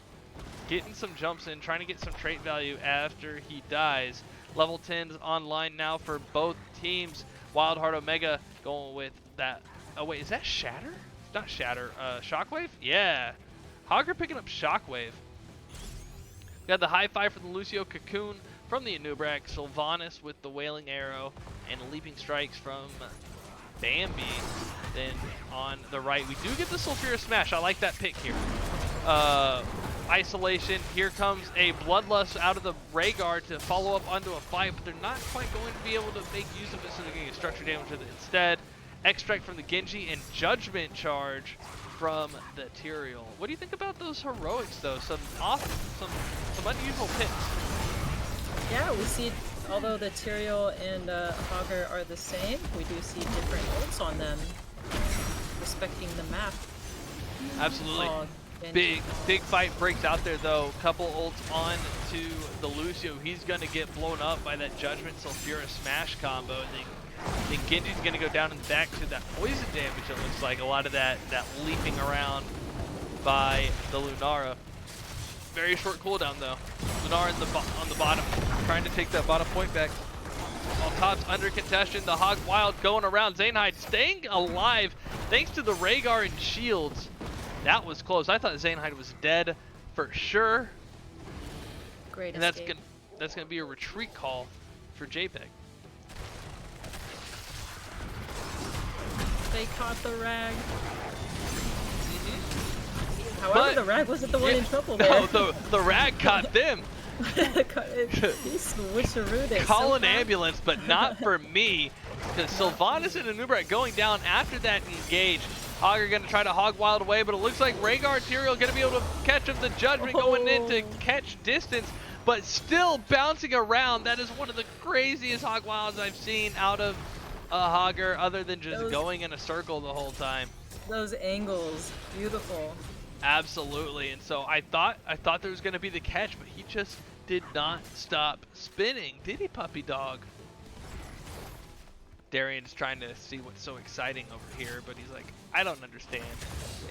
getting some jumps in, trying to get some trait value after he dies. Level 10's online now for both teams. Wildheart Omega going with that. Oh wait, is that Shatter? Not Shatter. Shockwave? Yeah. Hogger picking up Shockwave. Got the high five from the Lucio Cocoon from the Anubrak, Sylvanas with the Wailing Arrow, and Leaping Strikes from Bambi. Then on the right, we do get the Sulfura Smash. I like that pick here. Isolation. Here comes a Bloodlust out of the Rhaegar to follow up onto a fight, but they're not quite going to be able to make use of it, so they're going to get structure damage with it instead. Extract from the Genji and Judgment Charge from the Tyrael. What do you think about those heroics, though? Some unusual picks. Yeah, we see, although the Tyrael and Hogger are the same, we do see different ults on them, respecting the map. Absolutely. Oh, Big fight breaks out there, though. Couple ults on to the Lucio. He's going to get blown up by that Judgment Sulfura Smash combo. Then Genji's going to go down and back to that poison damage, it looks like. A lot of that leaping around by the Lunara. Very short cooldown, though. Lunara on the bottom, trying to take that bottom point back. While top's under contention, the Hog Wild going around. Zainhide staying alive thanks to the Rhaegar and shields. That was close. I thought Zainhide was dead for sure. Great and escape. that's gonna be a retreat call for JPEG. They caught the Rag. However, the Rag wasn't the one in trouble there. No, the Rag caught them. He switcherooed it. Call an ambulance, but not for me. Because Sylvanas and Anubrak going down after that engage. Hogger going to try to hog wild away, but it looks like Rhaegar and Tyrael going to be able to catch him. The Judgment going in to catch distance, but still bouncing around. That is one of the craziest hog wilds I've seen out of a Hogger, other than just going in a circle the whole time. Those angles, beautiful. Absolutely, and so I thought there was going to be the catch, but he just did not stop spinning, did he, puppy dog? Darian's trying to see what's so exciting over here, but he's like, I don't understand.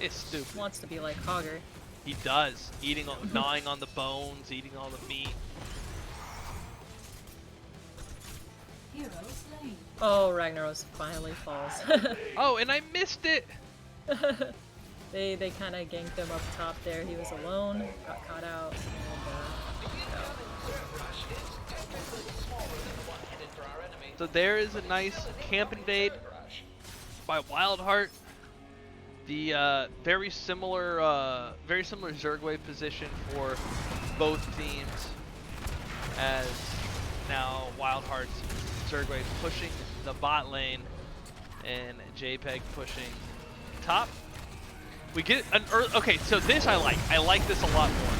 It's stupid. Wants to be like Hogger. He does, gnawing on the bones, eating all the meat. Hero slain. Oh, Ragnaros finally falls. Oh, and I missed it. They kind of ganked him up top there. He was alone, got caught out. So there is a nice camp invade by Wildheart. The very similar Zergwave position for both teams, as now Wildheart's Zergwave pushing the bot lane and JPEG pushing top. We get an early, okay, so this I like this a lot more.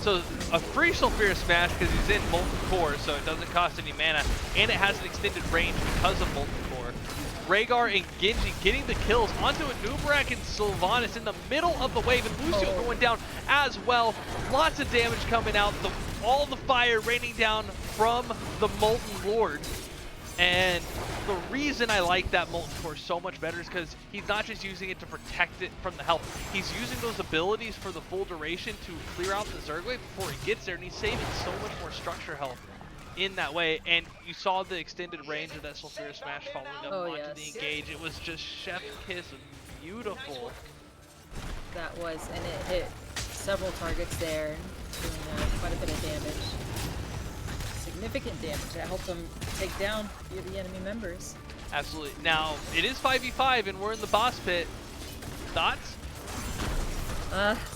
So a free Sulfurous Smash because he's in Molten Core, so it doesn't cost any mana, and it has an extended range because of Molten Core. Rhaegar and Genji getting the kills onto a Nubarak and Sylvanas in the middle of the wave, and Lucio going down as well. Lots of damage coming out, all the fire raining down from the Molten Lord. And the reason I like that Molten Core so much better is because he's not just using it to protect it from the health. He's using those abilities for the full duration to clear out the Zergwave before he gets there, and he's saving so much more structure health in that way. And you saw the extended range of that Sulfurous Smash following up onto the engage. It was just chef kiss beautiful. That was, and it hit several targets there, doing quite a bit of damage. Significant damage that helped them take down the enemy members. Absolutely. Now, it is 5v5 and we're in the boss pit. Thoughts?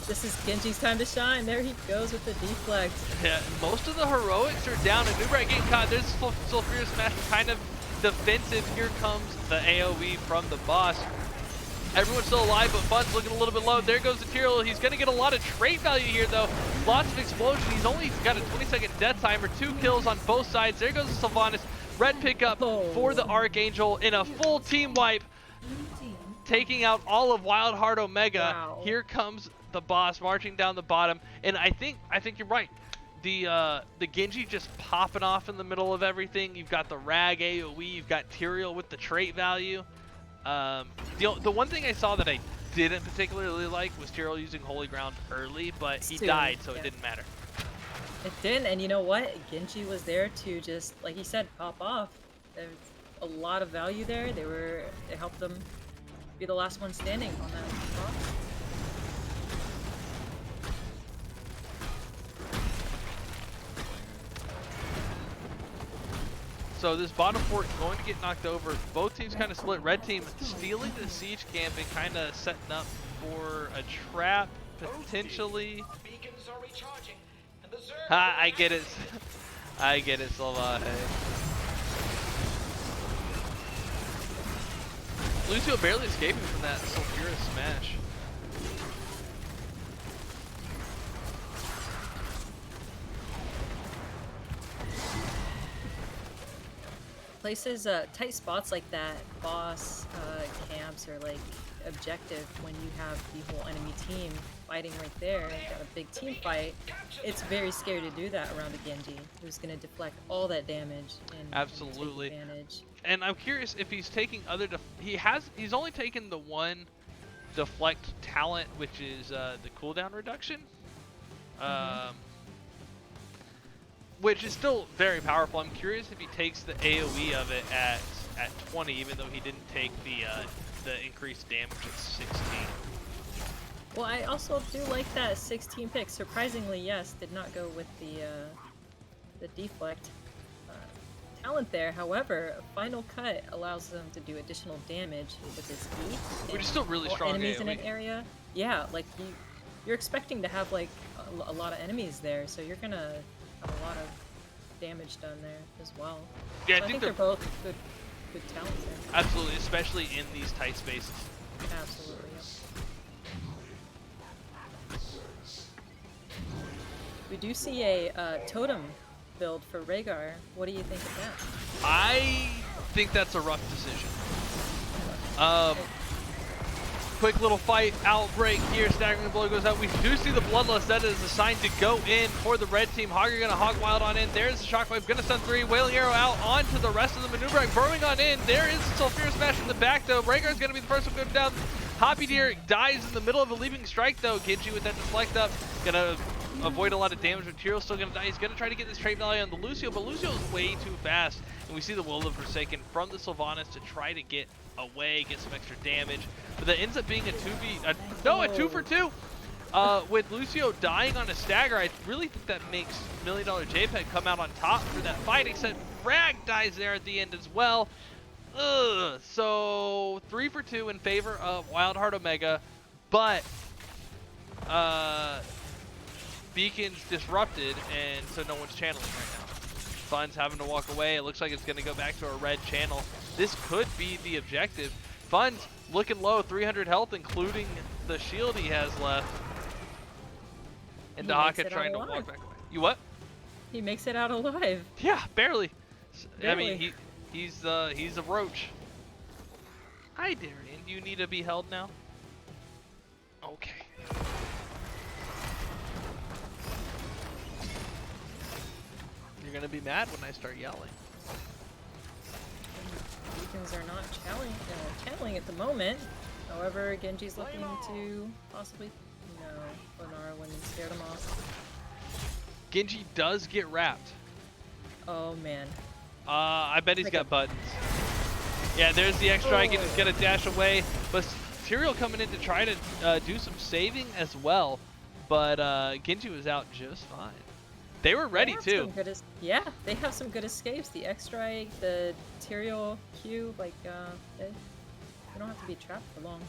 This is Genji's time to shine. There he goes with the deflect. Yeah, most of the heroics are down, and Nubarak getting caught. There's Sulfurous Smash kind of defensive. Here comes the AoE from the boss. Everyone's still alive, but Fun's looking a little bit low. There goes the Tyrael. He's going to get a lot of trait value here, though. Lots of explosion. He's only got a 20-second death timer. 2 kills on both sides. There goes the Sylvanas. Red pickup for the Archangel in a full team wipe, taking out all of Wildheart Omega. Wow. Here comes the boss marching down the bottom, and I think you're right. The Genji just popping off in the middle of everything. You've got the Rag AoE. You've got Tyrael with the trait value. The one thing I saw that I didn't particularly like was Tyrael using Holy Ground early, but he died, so it didn't matter. It didn't, and you know what? Genji was there to just, like he said, pop off. There's a lot of value there. They helped them be the last one standing on that box. So this bottom fort going to get knocked over. Both teams kind of split. Red team stealing the siege camp and kind of setting up for a trap, potentially. I get it. I get it, Sylvanas. Lucio barely escaping from that Sulfurous Smash. Places, tight spots like that, boss camps are like objective when you have the whole enemy team fighting right there. You've got a big team fight. It's very scary to do that around a Genji, who's going to deflect all that damage and absolutely take advantage. And I'm curious if he's taking other he's only taken the one deflect talent, which is the cooldown reduction. Which is still very powerful. I'm curious if he takes the AoE of it at 20, even though he didn't take the increased damage at 16. Well, I also do like that 16 pick. Surprisingly, yes, did not go with the deflect talent there. However, Final Cut allows them to do additional damage with his E. Which is still really strong enemies AoE. in an area. Yeah, like you're expecting to have like a lot of enemies there, so you're gonna have a lot of damage done there as well. Yeah, so I think they're both good talents there. Absolutely, especially in these tight spaces. Absolutely. Yep. We do see a totem build for Rhaegar. What do you think of that? I think that's a rough decision. Quick little fight, outbreak here, staggering blow goes out. We do see the Bloodlust that is assigned to go in for the red team. Hogger gonna hog wild on in. There's the shockwave, gonna stun 3. Wailing Arrow out onto the rest of the maneuver. Burrowing on in. There is the Sulfurous Smash in the back though. Rhaegar's gonna be the first one to go down. Hoppy Deer dies in the middle of a leaping strike though. Genji with that deflect up. Gonna avoid a lot of damage. Material's still going to die. He's going to try to get this trait value on the Lucio, but Lucio's way too fast. And we see the Will of the Forsaken from the Sylvanas to try to get away, get some extra damage. But that ends up being a 2 for 2. With Lucio dying on a stagger, I really think that makes $1 Million JPEG come out on top for that fight, except Rag dies there at the end as well. Ugh. So 3 for 2 in favor of Wildheart Omega, but Beacon's disrupted, and so no one's channeling right now. Fun's having to walk away. It looks like it's going to go back to a red channel. This could be the objective. Fun's looking low, 300 health, including the shield he has left. And Dahaka trying to walk back away. You what? He makes it out alive. Yeah, barely. I Barely. mean, he's a roach. Hi, Darian. Do you need to be held now? Okay. You're gonna be mad when I start yelling. Beacons are not channeling at the moment. However, Genji's looking to possibly... No, Lenara went and scared him off. Genji does get wrapped. Oh, man. I bet he's got buttons. Yeah, there's the X-Strike, and he's gonna dash away. But Serial coming in to try to do some saving as well. But Genji was out just fine. They were ready too. Yeah, they have some good escapes. The X-Strike, the Tyrael Q, like, they don't have to be trapped for long.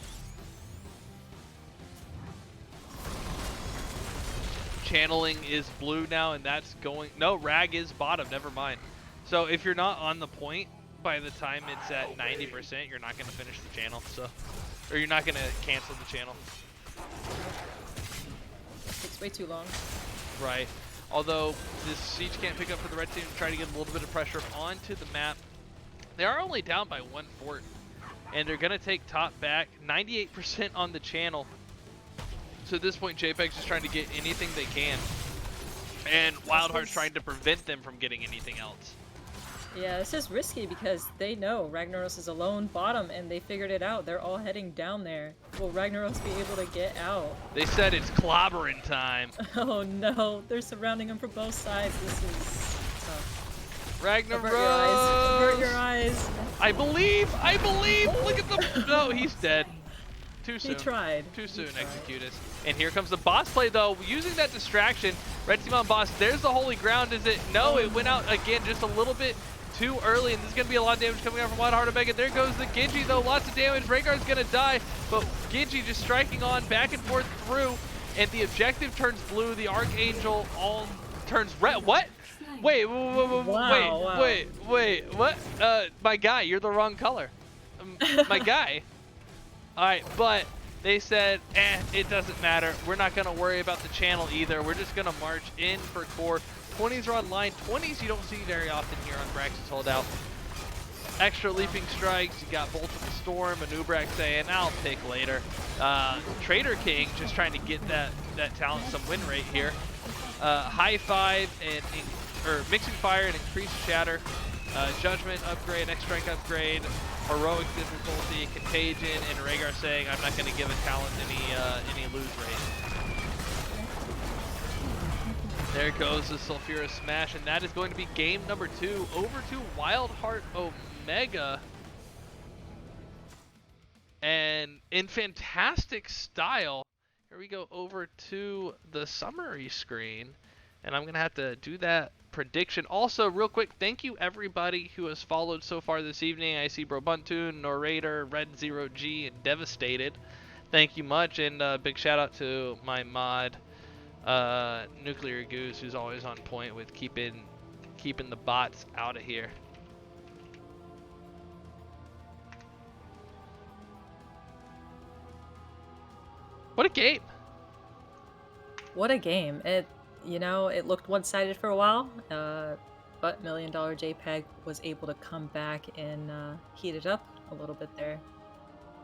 Channeling is blue now, and that's going... No, Rag is bottom, never mind. So if you're not on the point by the time it's at 90%, you're not going to finish the channel, so... Or you're not going to cancel the channel. Takes way too long. Right. Although this siege can't pick up for the red team to try to get a little bit of pressure onto the map. They are only down by 1 fort, and they're going to take top back. 98% on the channel. So at this point, JPEG's just trying to get anything they can. And Wildheart's trying to prevent them from getting anything else. Yeah, this is risky because they know Ragnaros is alone bottom, and they figured it out. They're all heading down there. Will Ragnaros be able to get out? They said it's clobbering time. Oh no, they're surrounding him from both sides. This is tough. Ragnaros! Avert your eyes. I believe! Look at the... No, he's dead. Too soon. He tried. Too soon, Executus. And here comes the boss play, though. Using that distraction, Red team on boss. There's the holy ground. Is it? No, it went out again just a little bit too early, and there's going to be a lot of damage coming out from Wildheart Omega. There goes the Genji, though. Lots of damage. Rhaegar's going to die, but Genji just striking on back and forth through, and the objective turns blue. The Archangel all turns red. What? Wait, what? My guy, you're the wrong color. My guy. All right, but they said, it doesn't matter. We're not going to worry about the channel either. We're just going to march in for core. 20s are online. 20s you don't see very often here on Brax's Holdout. Extra leaping strikes. You got Bolt of the Storm. Anubrak saying, I'll pick later. Trader King just trying to get that talent some win rate here. High Five or Mixing Fire and Increased Shatter. Judgment upgrade, X-Strike upgrade, Heroic difficulty, Contagion, and Rhaegar saying, I'm not going to give a talent any lose rate. There goes the Sulfurous Smash, and that is going to be game number 2 over to Wildheart Omega. And in fantastic style, here we go over to the summary screen, and I'm going to have to do that prediction. Also, real quick, thank you everybody who has followed so far this evening. I see Brobuntu, Norator, Red0G, and Devastated. Thank you much, and big shout out to my mod, Nuclear Goose, who's always on point with keeping the bots out of here. What a game! What a game! You know, it looked one-sided for a while, but $1 Million JPEG was able to come back and heat it up a little bit there.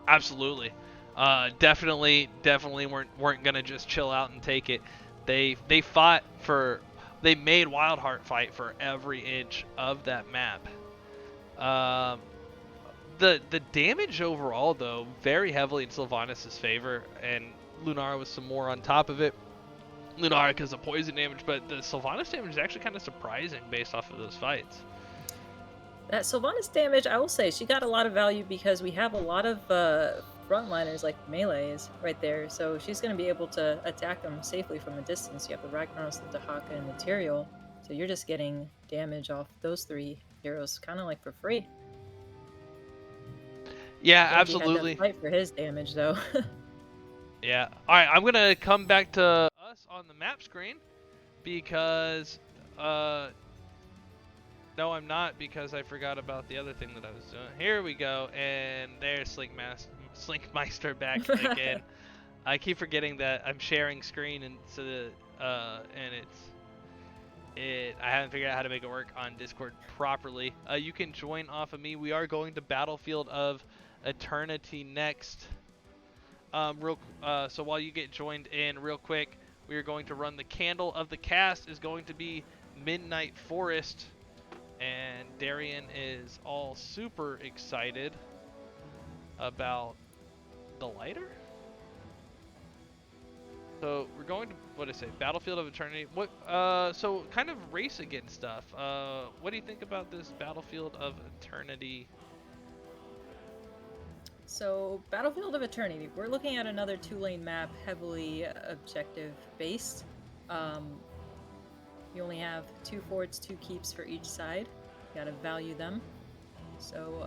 Absolutely. Definitely weren't gonna just chill out and take it. They fought for, they made Wildheart fight for every inch of that map. The damage overall, though, very heavily in Sylvanas' favor, and Lunara with some more on top of it. Lunara because of poison damage, but the Sylvanas damage is actually kind of surprising based off of those fights. That Sylvanas damage, I will say, she got a lot of value because we have a lot of frontliners like melees right there, so she's going to be able to attack them safely from a distance. You have the Ragnaros, the Dahaka, and the Tyrael, so you're just getting damage off those 3 heroes kind of like for free. Yeah, Genji absolutely. had to fight for his damage though. Yeah. All right, I'm gonna come back to us on the map screen because no, I'm not, because I forgot about the other thing that I was doing. Here we go, and there's Slinkmeister back again. I keep forgetting that I'm sharing screen, and so and I haven't figured out how to make it work on Discord properly. You can join off of me. We are going to Battlefield of Eternity next. So while you get joined in real quick, we are going to run the candle of the cast is going to be Midnight Forest. And Darian is all super excited about the lighter. So we're going to, what did I say, Battlefield of Eternity. What? So kind of race against stuff. What do you think about this Battlefield of Eternity? So Battlefield of Eternity, we're looking at another 2-lane map, heavily objective based. You only have 2 forts, 2 keeps for each side. You gotta value them. So,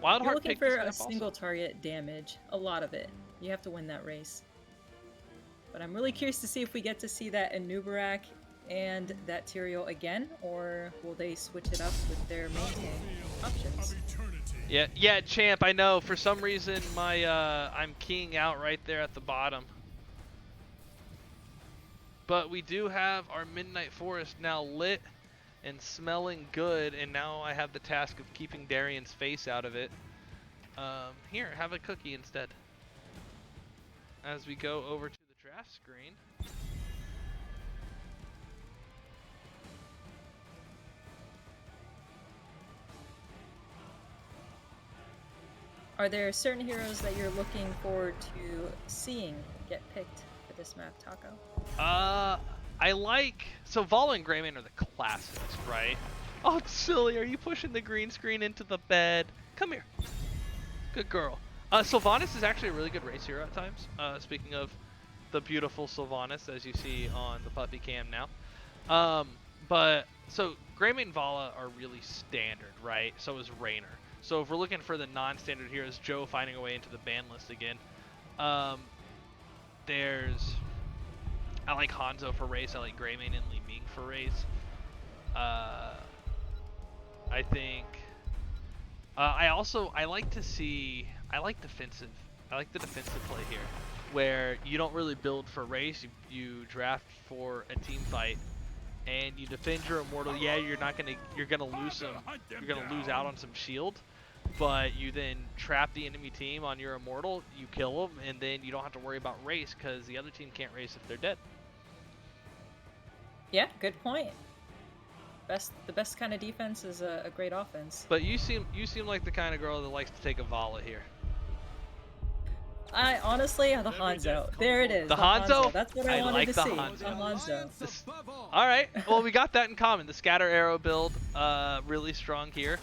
you're looking for a single target damage, a lot of it. You have to win that race. But I'm really curious to see if we get to see that in Nubarak and that Tyrael again, or will they switch it up with their main tank options? Yeah, champ. I know. For some reason, my I'm keying out right there at the bottom. But we do have our Midnight Forest now lit and smelling good, and now I have the task of keeping Darian's face out of it. Here, have a cookie instead. As we go over to the draft screen. Are there certain heroes that you're looking forward to seeing get picked for this map, Taco? I like, so Vala and Greyman are the classics, right? Oh, silly, are you pushing the green screen into the bed? Come here. Good girl. Sylvanas is actually a really good race hero at times. Speaking of the beautiful Sylvanas, as you see on the puppy cam now. But, so Greyman and Vala are really standard, right? So is Raynor. So if we're looking for the non-standard heroes, Joe finding a way into the ban list again. I like Hanzo for race. I like Greyman and Li Ming for race. I think. I like defensive. I like the defensive play here, where you don't really build for race. You draft for a team fight, and you defend your immortal. Yeah, you're gonna lose out on some shield, but you then trap the enemy team on your immortal. You kill them, and then you don't have to worry about race because the other team can't race if they're dead. Yeah, good point. The best kind of defense is a great offense. But you seem like the kind of girl that likes to take a Vala here. I honestly, the Hanzo. There it is. The Hanzo? That's what I wanted like to the see. Hanzo. The Hanzo. All right. Well, we got that in common. The scatter arrow build, really strong here.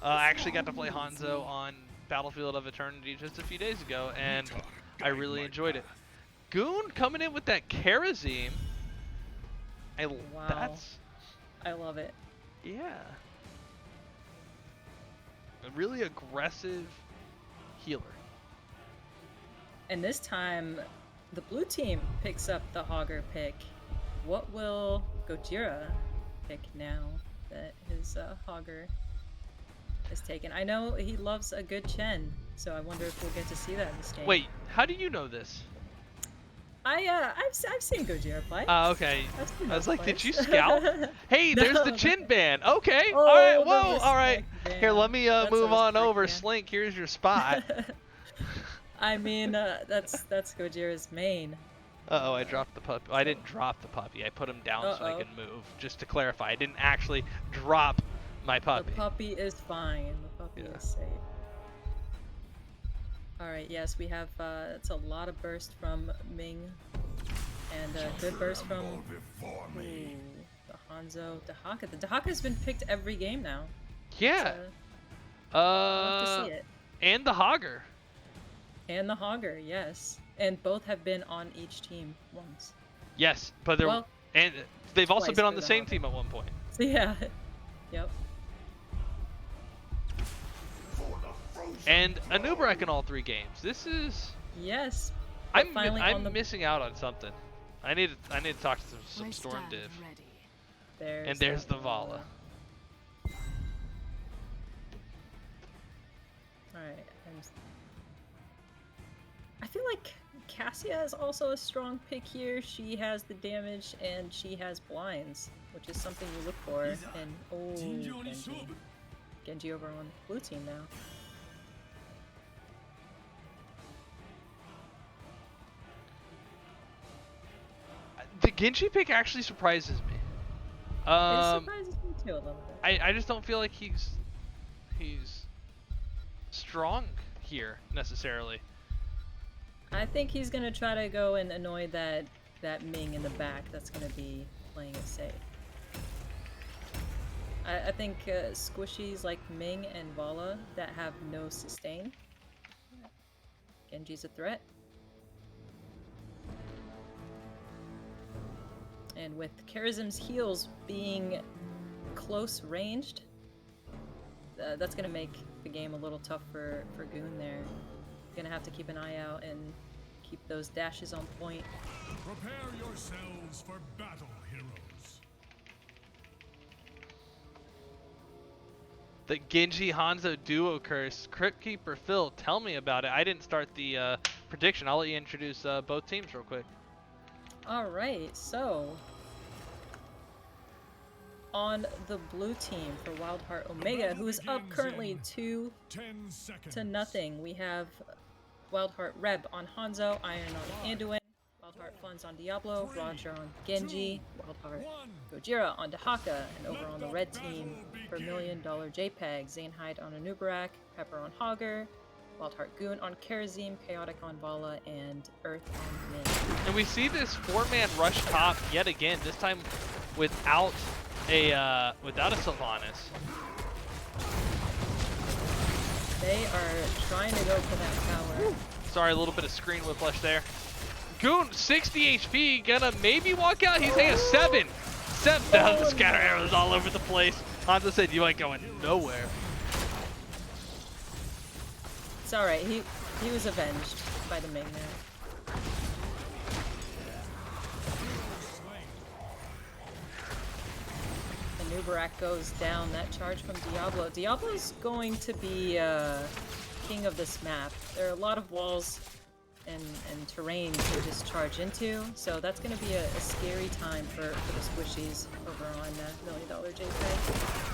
I actually got to play Hanzo on Battlefield of Eternity just a few days ago, and I really enjoyed it. Goon coming in with that Karazim. Wow. I love it. Yeah. A really aggressive healer. And this time, the blue team picks up the Hogger pick. What will Gojira pick now that his Hogger is taken? I know he loves a good Chen, so I wonder if we'll get to see that in this game. Wait, how do you know this? I've seen Gojira play. Okay. I was like, plays. did you scout? Hey, there's No. the chin band. Okay. Oh, all right. the Whoa. All right. respect Here, band. let me That's a move on respect over. band. Slink, here's your spot. I mean, that's Gojira's main. Uh-oh, I dropped the puppy. I didn't drop the puppy. I put him down so I could move. Just to clarify, I didn't actually drop my puppy. The puppy is fine. The puppy is safe. Alright, yes, we have, that's a lot of burst from Ming. And a good burst from the Hanzo Dahaka. The Dahaka has been picked every game now. Yeah. Love to see it. And the Hogger. And the Hogger, yes. And both have been on each team once. Yes, but they're and they've also twice been on for the the same Hogger. team at one point. So yeah. Yep. And Anubarak in all 3 games. This is Yes. But I'm finally on the missing out on something. I need to talk to some Storm Div. There's the Vala. Alright. I feel like Cassia is also a strong pick here. She has the damage and she has blinds, which is something you look for. And Genji. Genji over on blue team now. The Genji pick actually surprises me. It surprises me too a little bit. I just don't feel like he's strong here necessarily. I think he's gonna try to go and annoy that Ming in the back that's gonna be playing it safe. I think squishies like Ming and Vala that have no sustain. Genji's a threat. And with Karazim's heals being close ranged, that's gonna make the game a little tough for Goon there. Gonna have to keep an eye out and keep those dashes on point. Prepare yourselves for battle, heroes. The Genji Hanzo duo curse. Crypt Keeper Phil, tell me about it. I didn't start the prediction. I'll let you introduce both teams real quick. Alright, so on the blue team for Wildheart Omega, who is up currently 2-0, we have Wildheart Reb on Hanzo, Iron on Anduin, Wildheart Funds on Diablo, Roger on Genji, Wildheart Gojira on Dahaka, and over on the red team for $1 Million JPEG, Zanehyde on Anubarak, Pepper on Hogger, Wildheart Goon on Karazim, Chaotic on Vala, and Earth on Min. And we see this 4-man rush top yet again, this time without a Sylvanas. They are trying to go for that tower. Sorry, a little bit of screen whiplash there. Goon, 60 HP, gonna maybe walk out. He's saying a 7. 7 down, the scatter arrows all over the place. Hanzo said you ain't going nowhere. It's alright, he was avenged by the Ming there. Anubarak goes down, that charge from Diablo. Diablo's going to be king of this map. There are a lot of walls and terrain to just charge into, so that's going to be a scary time for the squishies over on $1 Million JPEG.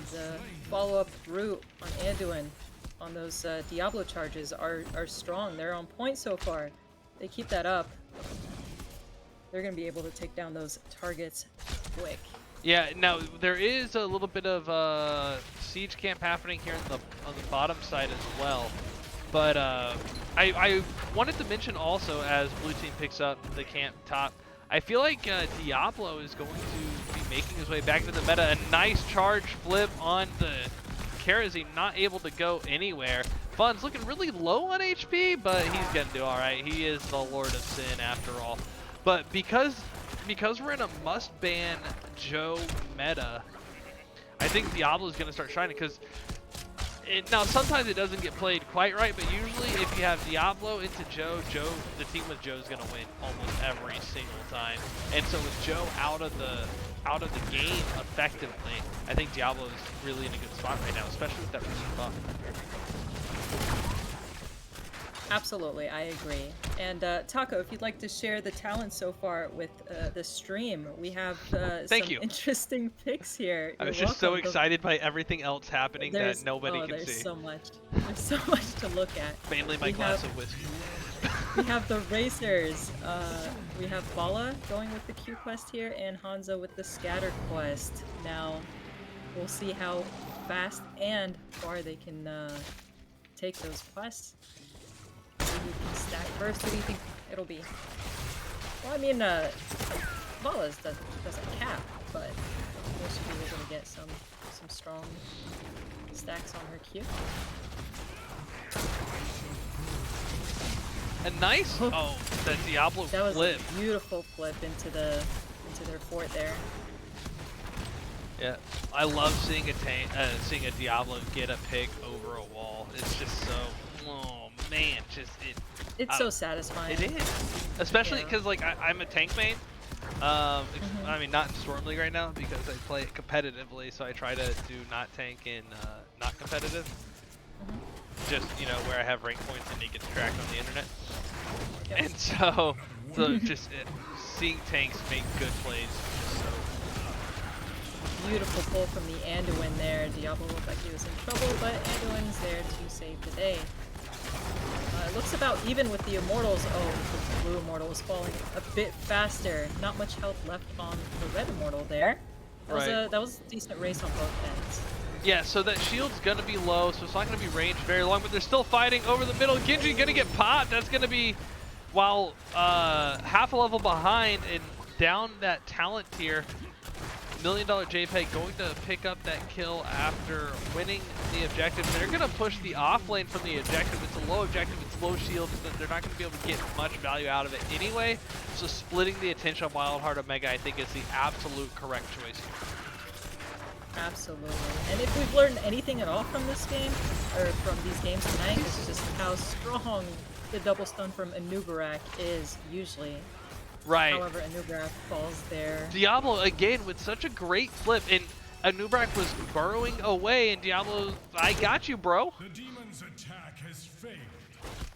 The follow-up route on Anduin on those Diablo charges are strong. They're on point so far. They keep that up, they're going to be able to take down those targets quick. Yeah, now there is a little bit of siege camp happening here on the bottom side as well. But I wanted to mention also, as blue team picks up the camp top, I feel like Diablo is going to be making his way back into the meta. A nice charge flip on the Karazim, not able to go anywhere. Fun's looking really low on HP, but he's gonna do all right. He is the Lord of Sin after all. But because we're in a must-ban Joe meta, I think Diablo is gonna start shining. Because now sometimes it doesn't get played quite right, but usually if you have Diablo into Joe, the team with Joe is gonna win almost every single time. And so with Joe out of the game effectively, I think Diablo is really in a good spot right now, especially with that recent buff. Absolutely, I agree. And Taco, if you'd like to share the talent so far with the stream, we have some interesting picks here. I was just so excited by everything else happening that nobody can see. There's so much. There's so much to look at. Mainly my glass of whiskey. We have the racers. We have Vala going with the Q quest here, and Hanzo with the scatter quest. Now, we'll see how fast and far they can take those quests. Who can stack first? Who do you think it'll be? Well, I mean, Vala's doesn't cap, but most of you are gonna get some strong stacks on her Q. A nice, oh, that Diablo That was flip. a beautiful flip into their fort there. Yeah, I love seeing a Diablo get a pick over a wall. It's just so, oh man, It's so satisfying. It is, especially because like I'm a tank main. I mean, not in Storm League right now because I play it competitively, so I try to do not tank in not competitive. Just, you know, where I have rank points and it gets tracked on the internet. Yep. And so just seeing tanks make good plays is just so Beautiful pull from the Anduin there. Diablo looked like he was in trouble, but Anduin's there to save the day. It looks about even with the Immortals. Oh, the blue Immortal was falling a bit faster. Not much health left on the red Immortal there. That was a decent race on both ends. yeah, so that shield's gonna be low, so it's not gonna be ranged very long, but they're still fighting over the middle. Genji gonna get popped. That's gonna be, while half a level behind and down that talent tier. $1 Million JPEG going to pick up that kill after winning the objective. They're going to push the off lane from the objective. It's a low objective, it's low shield, so they're not going to be able to get much value out of it anyway. So splitting the attention on Wild Heart Omega, I think, is the absolute correct choice. Absolutely. And if we've learned anything at all from this game, or from these games tonight, it's just how strong the double stun from Anubarak is usually. Right. However, Anubarak falls there. Diablo, again, with such a great flip, and Anubarak was burrowing away, and Diablo, I got you, bro. The demon's attack has failed.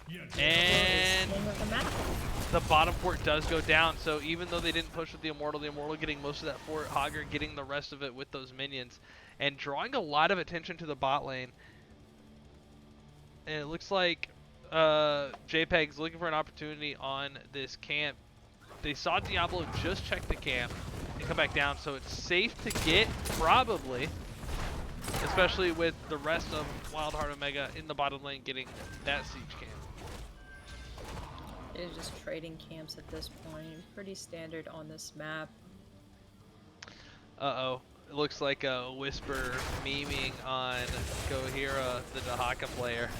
Yet And the bottom fort does go down, so even though they didn't push with the Immortal getting most of that fort, Hogger getting the rest of it with those minions, and drawing a lot of attention to the bot lane. And it looks like JPEG's looking for an opportunity on this camp. They saw Diablo just check the camp and come back down, so it's safe to get, probably, especially with the rest of Wild Heart Omega in the bottom lane getting that siege camp. It is just trading camps at this point. Pretty standard on this map. Uh-oh. It looks like a Whisper memeing on Gohira, the Dahaka player.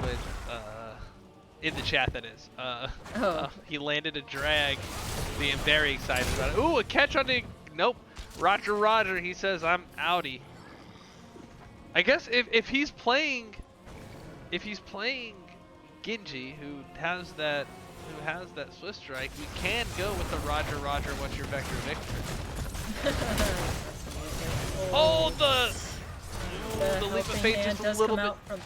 With, in the chat, that is. He landed a drag, being very excited about it. Ooh, a catch on the... Nope. Roger, he says, I'm outie. I guess if he's playing... If he's playing Genji, who has that Swift Strike, we can go with the Roger, what's your vector victor? Oh, the leap of faith just a little bit. From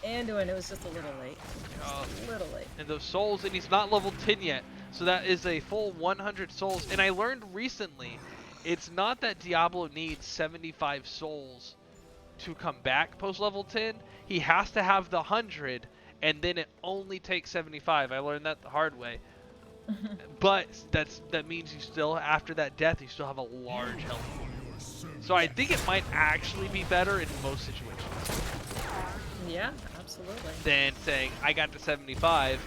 Anduin, it was just a little late. Just a little late. And those souls, and he's not level 10 yet, so that is a full 100 souls. And I learned recently, it's not that Diablo needs 75 souls to come back post level 10. He has to have the 100, and then it only takes 75. I learned that the hard way. But that means you still, after that death, you still have a large health pool. So I think it might actually be better in most situations. Yeah, absolutely. Than saying, I got to 75,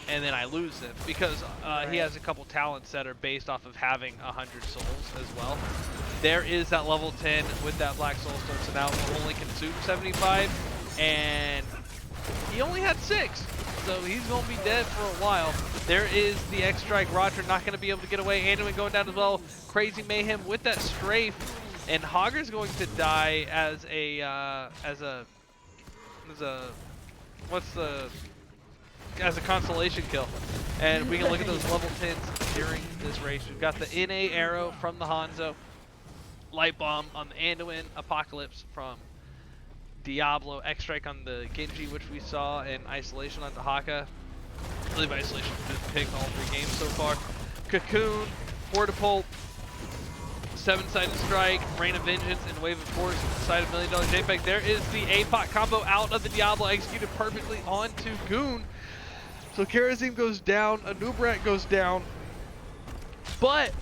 and then I lose them. Because he has a couple talents that are based off of having 100 souls as well. There is that level 10 with that Black Soul Stone, so now will only consume 75, and he only had 6. So he's going to be dead for a while. There is the X-Strike. Roger not going to be able to get away. Anduin going down as well. Crazy Mayhem with that strafe. And Hogger's going to die as a consolation kill. And we can look at those level 10s during this race. We've got the NA arrow from the Hanzo. Light Bomb on the Anduin. Apocalypse from Diablo, X-Strike on the Genji, which we saw, and Isolation on the Haka. I believe Isolation just picked all 3 games so far. Cocoon, Fortipult, 7-sided Strike, Rain of Vengeance, and Wave of Force inside of $1 Million JPEG. There is the APOC combo out of the Diablo, executed perfectly onto Goon. So Karazim goes down, Anubarak goes down, but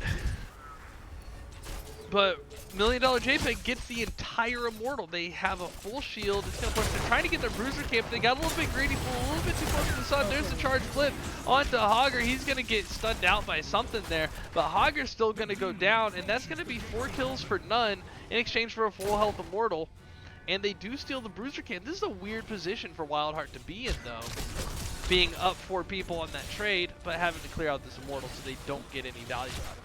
But $1 Million JPEG gets the entire Immortal. They have a full shield. It's gonna push. They're trying to get their bruiser camp. They got a little bit greedy, a little bit too close to the sun. There's the charge flip onto Hogger. He's gonna get stunned out by something there, but Hogger's still gonna go down, and that's gonna be 4 kills for none in exchange for a full health Immortal. And they do steal the bruiser camp. This is a weird position for Wildheart to be in, though, being up 4 people on that trade, but having to clear out this Immortal so they don't get any value out of it.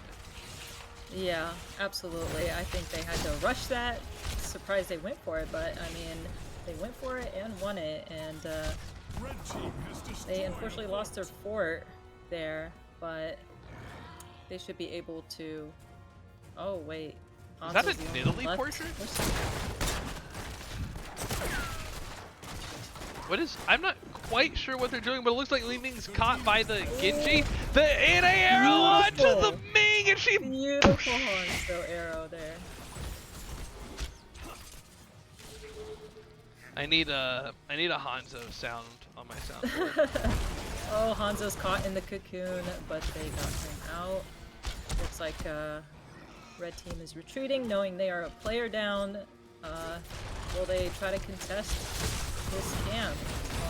Yeah, absolutely. I think they had to rush that. Surprised they went for it, but I mean, they went for it and won it, and they unfortunately lost their fort there, but they should be able to. Oh wait, is that a Italy portrait? What is? I'm not quite sure what they're doing, but it looks like Li Ming's caught by the Genji. The NA arrow onto the Ming, and she. Beautiful Hanzo arrow there. I need a Hanzo sound on my soundboard. Oh, Hanzo's caught in the cocoon, but they got him out. Looks like red team is retreating, knowing they are a player down. Will they try to contest this camp?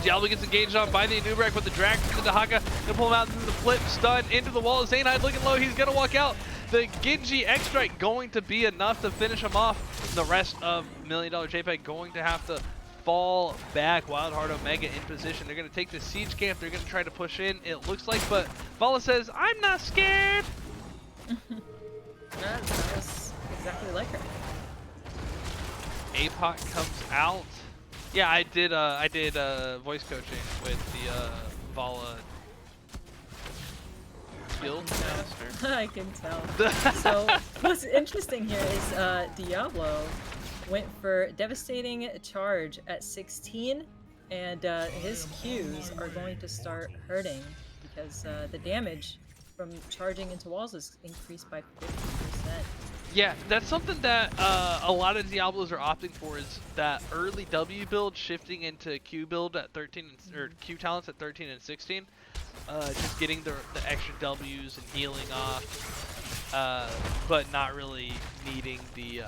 Diablo gets engaged on by the Anubarak with the drag from the Dahaka. Gonna pull him out into the flip, stun into the wall. Zaynide looking low, he's gonna walk out. The Genji X-Strike going to be enough to finish him off. The rest of $1 Million JPEG going to have to fall back. Wildheart Omega in position. They're gonna take the siege camp. They're gonna try to push in, it looks like, but Vala says, I'm not scared. That's exactly like her. APOC comes out. Yeah, I did voice coaching with the Vala guild master. I can tell. So what's interesting here is Diablo went for devastating charge at 16, and his Qs are going to start hurting because the damage from charging into walls is increased by 50%. Yeah, that's something that a lot of Diablos are opting for, is that early W build shifting into Q build at 13 or Q talents at 13 and 16. Just getting the extra W's and healing off, but not really needing the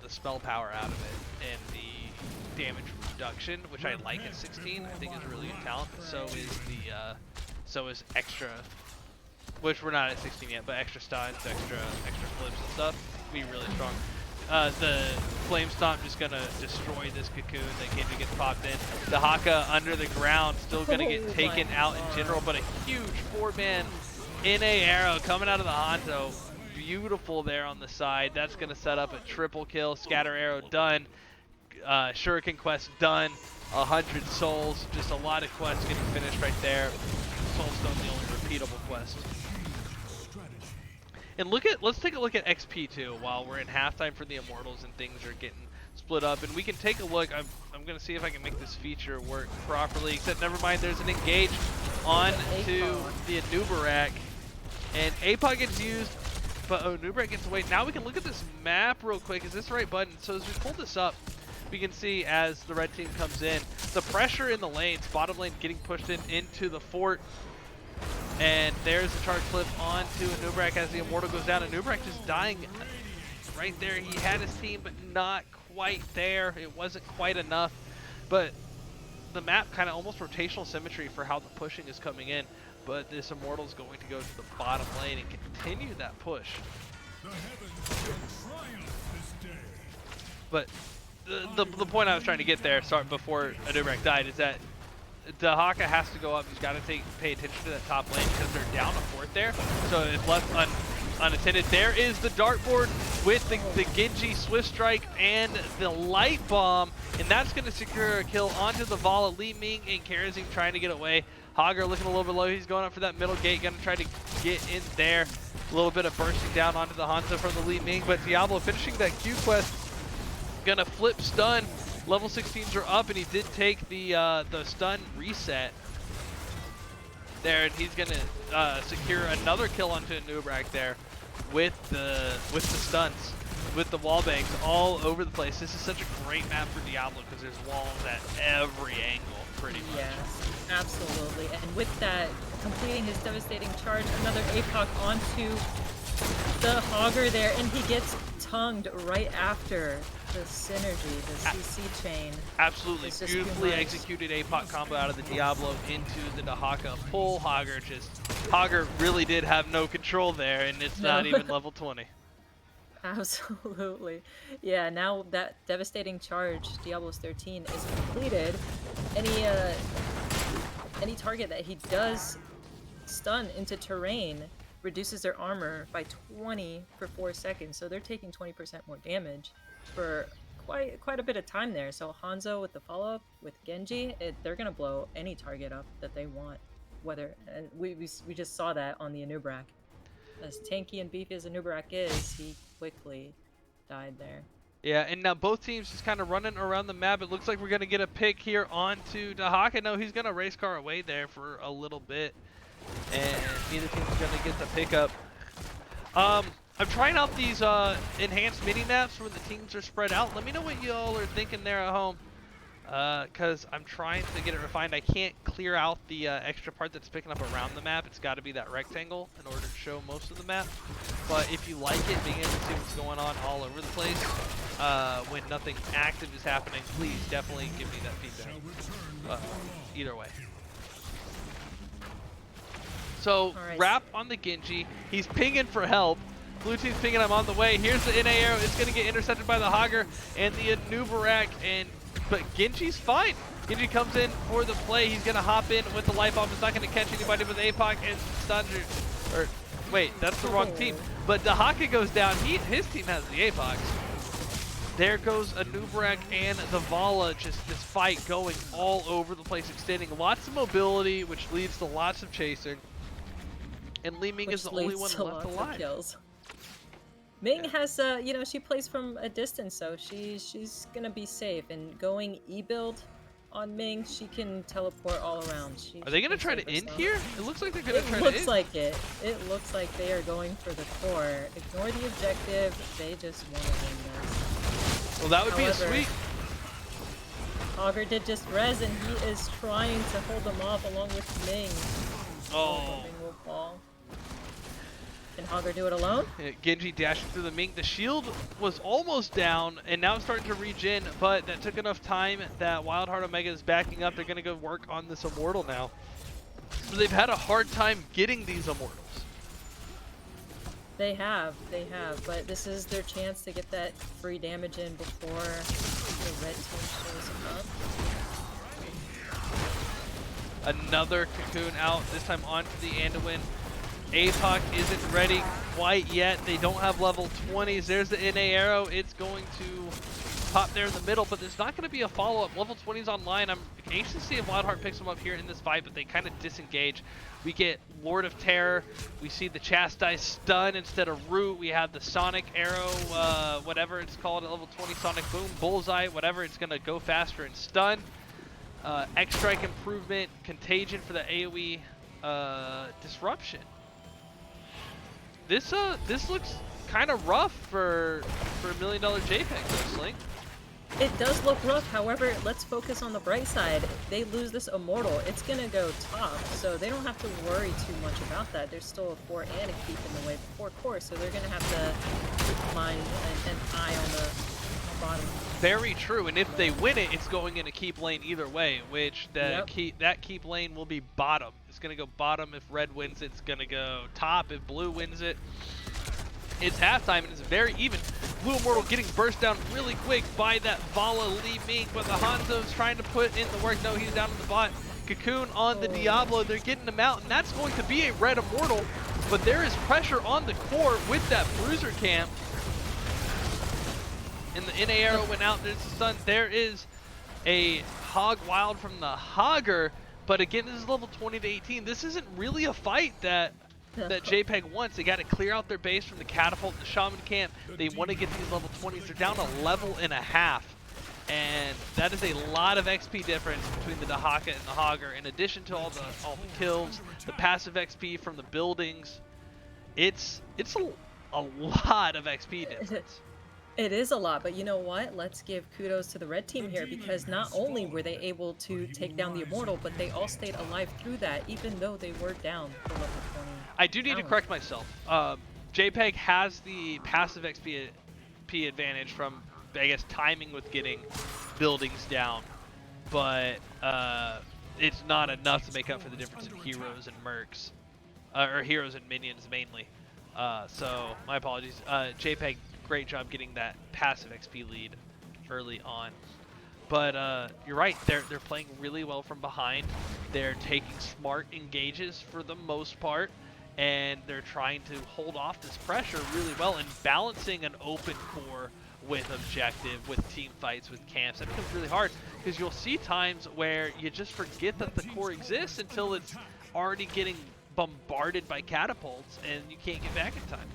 spell power out of it and the damage reduction, which I like at 16. I think is a really good talent. So is extra, which we're not at 16 yet, but extra stuns, extra flips and stuff. Be really strong. The Flame Stomp just gonna destroy this cocoon. The Genji gets popped in. The Haka under the ground still gonna get taken out in general, but a huge 4-man NA arrow coming out of the Hanzo. Beautiful there on the side. That's gonna set up a triple kill. Scatter arrow done. Shuriken quest done. 100 souls. Just a lot of quests getting finished right there. Soulstone the only repeatable quest. And let's take a look at XP too while we're in halftime for the Immortals and things are getting split up. And we can take a look. I'm gonna see if I can make this feature work properly. Except never mind, there's an engage on to the Anubarak, and APOC gets used, but Anubarak gets away. Now we can look at this map real quick. Is this the right button? So as we pull this up, we can see as the red team comes in, the pressure in the lanes, bottom lane getting pushed into the fort. And there's the charge flip onto Anubarak as the Immortal goes down. Anubarak just dying right there. He had his team, but not quite there. It wasn't quite enough. But the map kind of almost rotational symmetry for how the pushing is coming in. But this Immortal is going to go to the bottom lane and continue that push. But the point I was trying to get there, sorry, before Anubarak died, is that Dahaka has to go up. He's got to pay attention to that top lane because they're down a fort there. So if left unattended, there is the dartboard with the Genji Swift Strike and the Light Bomb, and that's going to secure a kill onto the Vala. Li Ming and Karazing trying to get away. Hogger looking a little bit low. He's going up for that middle gate. Going to try to get in there. A little bit of bursting down onto the Hanzo from the Li Ming, but Diablo finishing that Q quest. Going to flip stun. Level 16s are up, and he did take the stun reset there, and he's gonna secure another kill onto Anubarak there with the stuns, with the wall bangs all over the place. This is such a great map for Diablo because there's walls at every angle, pretty much. Yes, absolutely. And with that, completing his devastating charge, another APOC onto the Hogger there, and he gets tongued right after the synergy, the CC chain. Absolutely. It's just Beautifully too much. executed APOC combo out of the Diablo into the Dahaka pull. Hogger really did have no control there, and it's not even level 20. Absolutely. Yeah, now that devastating charge, Diablos 13, is completed. Any target that he does stun into terrain reduces their armor by 20 for 4 seconds, so they're taking 20% more damage for quite a bit of time there. So Hanzo with the follow-up with Genji, they're gonna blow any target up that they want. And we just saw that on the Anub'arak. As tanky and beefy as Anub'arak is, he quickly died there. Yeah, and now both teams just kind of running around the map. It looks like we're going to get a pick here onto Dahaka. No, he's going to race car away there for a little bit, and neither team's going to get the pickup. I'm trying out these enhanced mini-maps where the teams are spread out. Let me know what y'all are thinking there at home, because I'm trying to get it refined. I can't clear out the extra part that's picking up around the map. It's got to be that rectangle in order to show most of the map. But if you like it, being able to see what's going on all over the place when nothing active is happening, please definitely give me that feedback. Either way. So, wrap on the Genji. He's pinging for help. Blue team's pinging, I'm on the way. Here's the NA arrow. It's going to get intercepted by the Hogger and the Anub'arak, but Genji's fine. Genji comes in for the play. He's going to hop in with the light bomb. It's not going to catch anybody with APOC and stuns. Or wait, that's the wrong team. But Dahaka goes down. His team has the APOC. There goes Anub'arak and the Vala. Just this fight going all over the place, extending lots of mobility, which leads to lots of chasing. And Li Ming is the only one left alive. Kills. Ming has, you know, she plays from a distance, so she's gonna be safe. And going E-build on Ming, she can teleport all around. Are they gonna try to end here? It looks like they're gonna try to end. It looks like it. It looks like they are going for the core. Ignore the objective. They just want to win this. Well, that would be a sweep. Hogger did just res, and he is trying to hold them off along with Ming. Oh. Ming will fall. Can Hogger do it alone? Yeah, Genji dashing through the Ming. The shield was almost down, and now it's starting to regen, but that took enough time that Wildheart Omega is backing up. They're going to go work on this Immortal now. So they've had a hard time getting these Immortals. They have, but this is their chance to get that free damage in before the red team shows up. Another Cocoon out, this time onto the Anduin. APOC isn't ready quite yet. They don't have level 20s. There's the NA arrow. It's going to pop there in the middle, but there's not going to be a follow-up. Level 20s online. I'm anxious to see if Wildheart picks them up here in this fight, but they kind of disengage. We get Lord of Terror. We see the Chastise stun instead of root. We have the Sonic arrow, whatever it's called at level 20, Sonic Boom, Bullseye, whatever. It's going to go faster and stun. X-Strike improvement, Contagion for the AoE disruption. This looks kind of rough for $1 million JPEG, Sling. It does look rough, however, let's focus on the bright side. They lose this Immortal, it's gonna go top, so they don't have to worry too much about that. There's still a 4 and a keep in the way before core, so they're gonna have to keep mind and eye on the bottom. Very true, and if they win it, it's going in a keep lane either way, which that keep lane will be bottom. It's gonna go bottom if red wins it, it's gonna go top if blue wins it. It's halftime and it's very even. Blue Immortal getting burst down really quick by that Vala Li Ming, but the Hanzo's trying to put in the work. No, he's down in the bot. Cocoon on the Diablo, they're getting him out, and that's going to be a red Immortal, but there is pressure on the core with that Bruiser camp. And the NA arrow went out, there's the stun. There is a Hog Wild from the Hogger, but again, this is level 20 to 18. This isn't really a fight that JPEG wants. They got to clear out their base from the Catapult and the Shaman camp. They want to get these level 20s. They're down a level and a half. And that is a lot of XP difference between the Dahaka and the Hogger. In addition to all the kills, the passive XP from the buildings, it's a lot of XP difference. It is a lot, but you know what? Let's give kudos to the red team here, because not only were they able to take down the Immortal, but they all stayed alive through that, even though they were down for level 20. I do need to correct myself. JPEG has the passive XP XP advantage from, I guess, timing with getting buildings down, but it's not enough to make up for the difference in heroes and mercs, or heroes and minions mainly. So my apologies. JPEG, great job getting that passive XP lead early on. But you're right, they're playing really well from behind. They're taking smart engages for the most part, and they're trying to hold off this pressure really well and balancing an open core with objective, with team fights, with camps. That becomes really hard because you'll see times where you just forget that the core exists until it's already getting bombarded by catapults and you can't get back in time.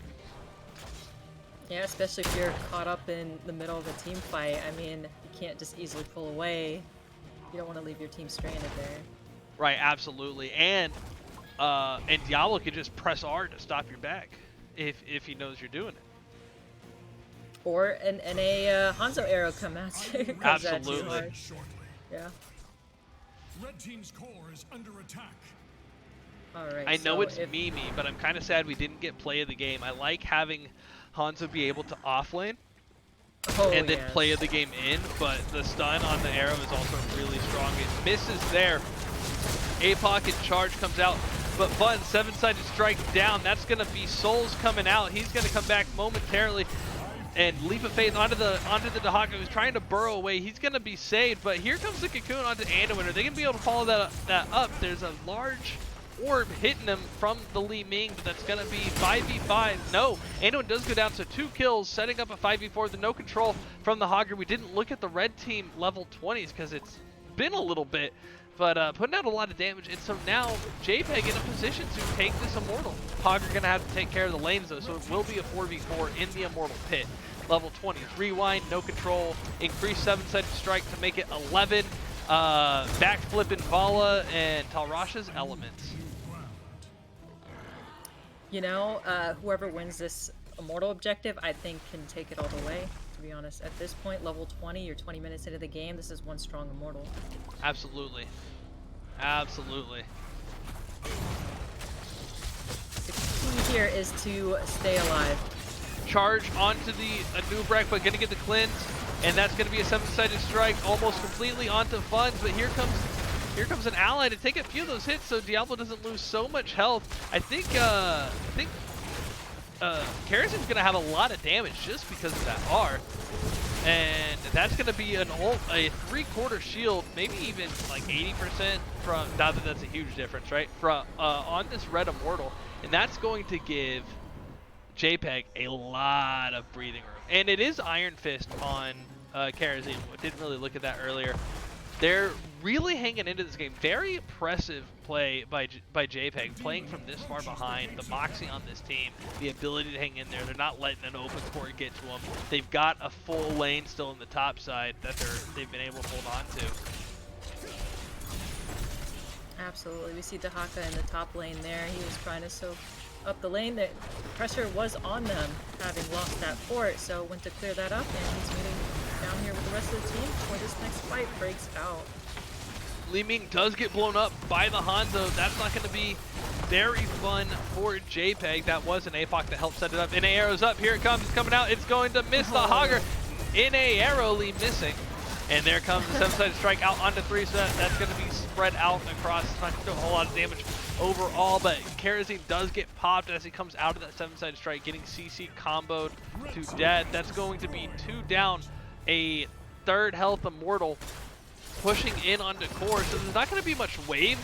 Yeah, especially if you're caught up in the middle of a team fight. I mean, you can't just easily pull away. You don't want to leave your team stranded there. Right, absolutely. And Diablo can just press R to stop your back if he knows you're doing it. Or an Hanzo arrow comes at you Absolutely. hard. Yeah. Red team's core is under attack. All right. I know so it's Mimi, but I'm kind of sad we didn't get play of the game. I like having Hanzo be able to offlane and then play of the game in, but the stun on the arrow is also really strong. It misses there. APOC in charge comes out, but Fun, 7-sided strike down. That's going to be Souls coming out. He's going to come back momentarily. And Leap of Faith onto the Dahaka, who's trying to burrow away. He's going to be saved, but here comes the Cocoon onto Anduin. Are they going to be able to follow that up? There's a large orb hitting him from the Li Ming, but that's going to be 5v5. No, Anduin does go down, so 2 kills, setting up a 5v4. The no control from the Hogger. We didn't look at the red team level 20s because it's been a little bit, but putting out a lot of damage. And so now JPEG in a position to take this Immortal. Hogger going to have to take care of the lanes though, so it will be a 4v4 in the Immortal Pit. Level 20s. Rewind, no control, increase 7-sided strike to make it 11. Backflipping Vala and Talrasha's elements. You know, whoever wins this Immortal objective, I think can take it all the way, to be honest. At this point, level 20, you're 20 minutes into the game, this is one strong Immortal. Absolutely. Absolutely. The key here is to stay alive. Charge onto the Anubrek, but gonna get the cleanse, and that's gonna be a 7-sided strike almost completely onto Funds, but here comes an ally to take a few of those hits so Diablo doesn't lose so much health. I think Karazin's gonna have a lot of damage just because of that R. And that's gonna be a 3/4 shield, maybe even like 80% from, not that that's a huge difference, right? From on this red Immortal, and that's going to give JPEG a lot of breathing room. And it is Iron Fist on Karazin. Didn't really look at that earlier. They're really hanging into this game. Very impressive play by JPEG, playing from this far behind. The moxie on this team, the ability to hang in there. They're not letting an open core get to them. They've got a full lane still in the top side that they've been able to hold on to. Absolutely. We see Dahaka in the top lane there. He was trying to soak up the lane. The pressure was on them, having lost that fort, so went to clear that up, and he's meeting down here with the rest of the team before this next fight breaks out. Li Ming does get blown up by the Hanzo. That's not going to be very fun for JPEG. That was an APOC that helped set it up. NA arrow's up. Here it comes. It's coming out. It's going to miss the Hogger. NA arrow, Lee missing. And there comes the 7-sided strike out onto 3, so that's going to be spread out across. It's not going to do a whole lot of damage overall, but Karazin does get popped as he comes out of that 7-sided strike, getting CC comboed to death. That's going to be 2 down, a 3rd health Immortal pushing in onto core, so there's not going to be much wave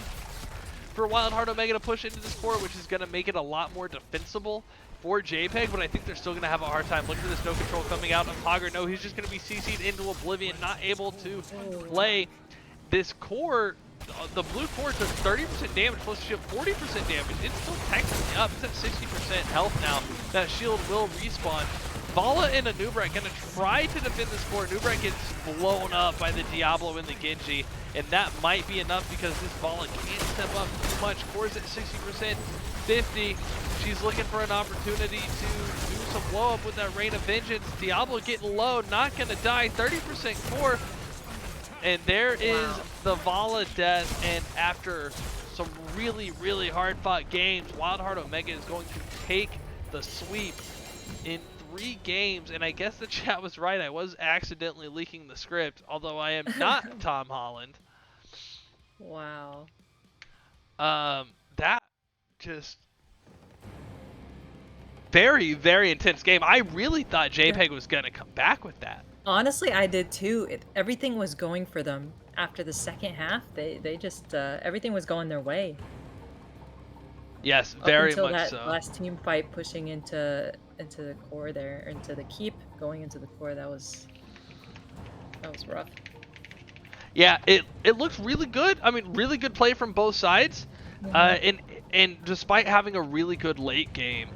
for Wildheart Omega to push into this core, which is going to make it a lot more defensible for JPEG, but I think they're still going to have a hard time. Look at this no control coming out of Hogger. No, he's just going to be CC'd into oblivion, not able to play. This core, the blue core took 30% damage, plus the shield 40% damage. It's still technically up. It's at 60% health now. That shield will respawn. Vala and Anubrek going to try to defend this core. Anubrek gets blown up by the Diablo and the Genji, and that might be enough because this Vala can't step up too much. Core's at 60%, 50. She's looking for an opportunity to do some blow up with that Rain of Vengeance. Diablo getting low, not going to die. 30% core. And there is the Vala death, and after some really, really hard-fought games, Wildheart Omega is going to take the sweep in 3 games, and I guess the chat was right. I was accidentally leaking the script, although I am not Tom Holland. Wow. That just very, very intense game. I really thought JPEG was gonna come back with that. Honestly, I did too. Everything was going for them after the second half. They just everything was going their way. Yes, Up very until much that so. last team fight pushing into the core there, into the keep, going into the core. That was rough. Yeah, it looks really good. I mean, really good play from both sides. And despite having a really good late game,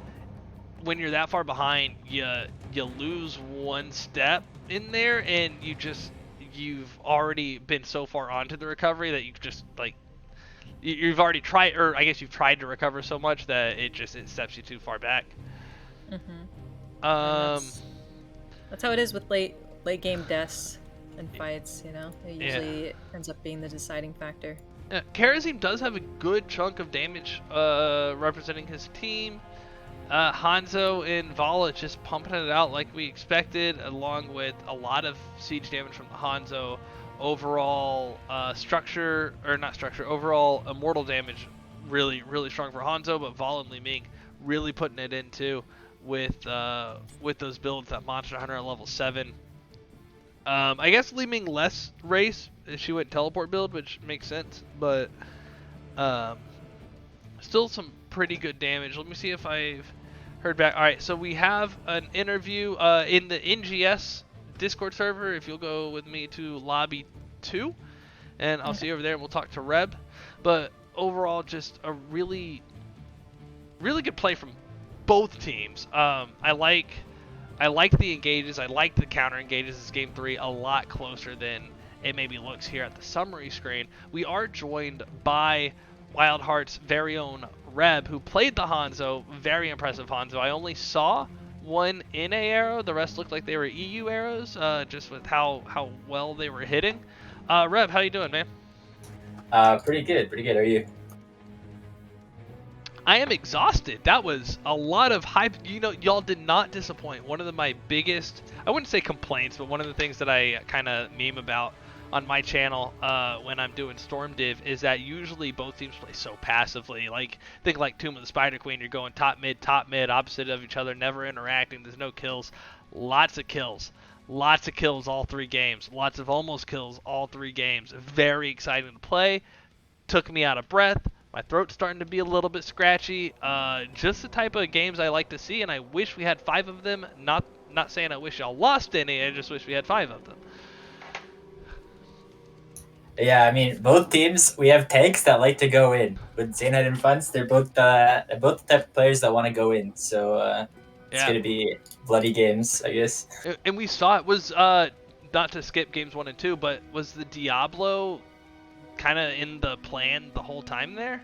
when you're that far behind, you lose one step in there, and you've already been so far onto the recovery that you've just like you've already tried, or I guess you've tried to recover so much that it steps you too far back. That's how it is with late game deaths and fights. You know, it usually ends up being the deciding factor. Karazim does have a good chunk of damage representing his team. Hanzo and Vala just pumping it out like we expected, along with a lot of siege damage from the Hanzo. Overall overall immortal damage really, really strong for Hanzo, but Vala and Li Ming really putting it in too with those builds, that Monster Hunter at level 7. I guess Li Ming less race, she went teleport build, which makes sense, but still some pretty good damage. Let me see if I've heard back. Alright, so we have an interview in the NGS Discord server. If you'll go with me to lobby 2, and I'll see you over there, and we'll talk to Reb. But overall, just a really, really good play from both teams. I like the engages. I like the counter engages. This game 3 a lot closer than it maybe looks here at the summary screen. We are joined by Wildheart's very own Reb, who played the Hanzo. Very impressive Hanzo. I only saw one NA arrow. The rest looked like they were EU arrows, just with how well they were hitting. Reb, how you doing, man? Pretty good. How are you? I am exhausted. That was a lot of hype. You know, y'all did not disappoint. One of my biggest, I wouldn't say complaints, but one of the things that I kind of meme about on my channel when I'm doing Storm Div is that usually both teams play so passively. Like, think like Tomb of the Spider Queen. You're going top mid, opposite of each other, never interacting. There's no kills. Lots of kills all 3 games. Lots of almost kills all 3 games. Very exciting to play. Took me out of breath. My throat's starting to be a little bit scratchy. Just the type of games I like to see, and I wish we had 5 of them. Not saying I wish y'all lost any, I just wish we had 5 of them. Yeah, I mean, both teams, we have tanks that like to go in. With Zaynite and Funds, they're both the type of players that want to go in. So it's going to be bloody games, I guess. And we saw it was, not to skip games 1 and 2, but was the Diablo kind of in the plan the whole time there?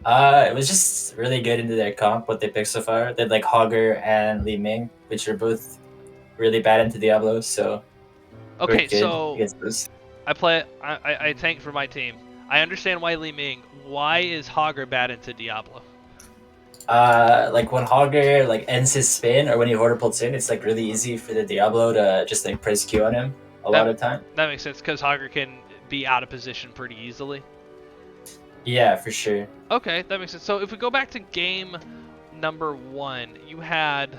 It was just really good into their comp, what they picked so far. They had like Hogger and Li Ming, which are both really bad into Diablo, so... Okay, so... I tank for my team. I understand why Li Ming. Why is Hogger bad into Diablo? Like when Hogger like ends his spin, or when he Horder pulls in, it's like really easy for the Diablo to just like press Q on him a lot of time. That makes sense, because Hogger can be out of position pretty easily. Yeah, for sure. Okay, that makes sense. So if we go back to game number 1, you had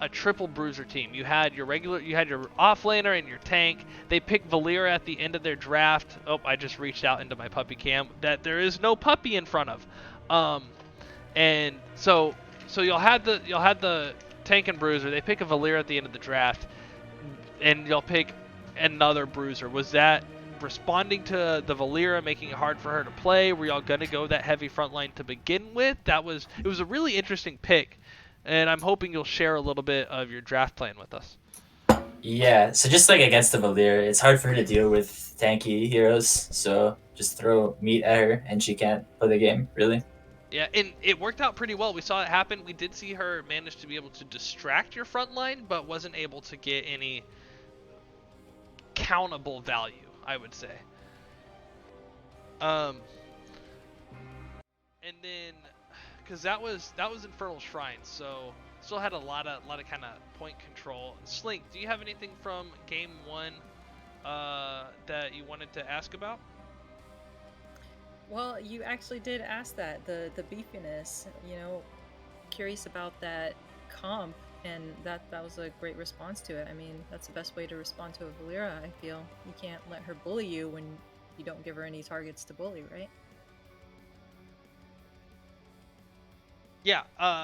a triple bruiser team. You had your offlaner and your tank. They picked Valera at the end of their draft. Oh, I just reached out into my puppy cam that there is no puppy in front of. And so you'll have the tank and bruiser. They pick a Valera at the end of the draft, and you'll pick another bruiser. Was that responding to the Valera, making it hard for her to play? Were y'all gonna go that heavy front line to begin with? It was a really interesting pick, and I'm hoping you'll share a little bit of your draft plan with us. Yeah, so just like against the Valera, it's hard for her to deal with tanky heroes, so just throw meat at her and she can't play the game, really. Yeah, and it worked out pretty well. We saw it happen. We did see her manage to be able to distract your front line, but wasn't able to get any countable value, I would say. And then, because that was Infernal Shrine, so still had a lot of kind of point control. Slink, do you have anything from game 1 that you wanted to ask about? Well, you actually did ask that, the beefiness, you know, curious about that comp, and that was a great response to it. I mean, that's the best way to respond to a Valera, I feel. You can't let her bully you when you don't give her any targets to bully, right? Yeah,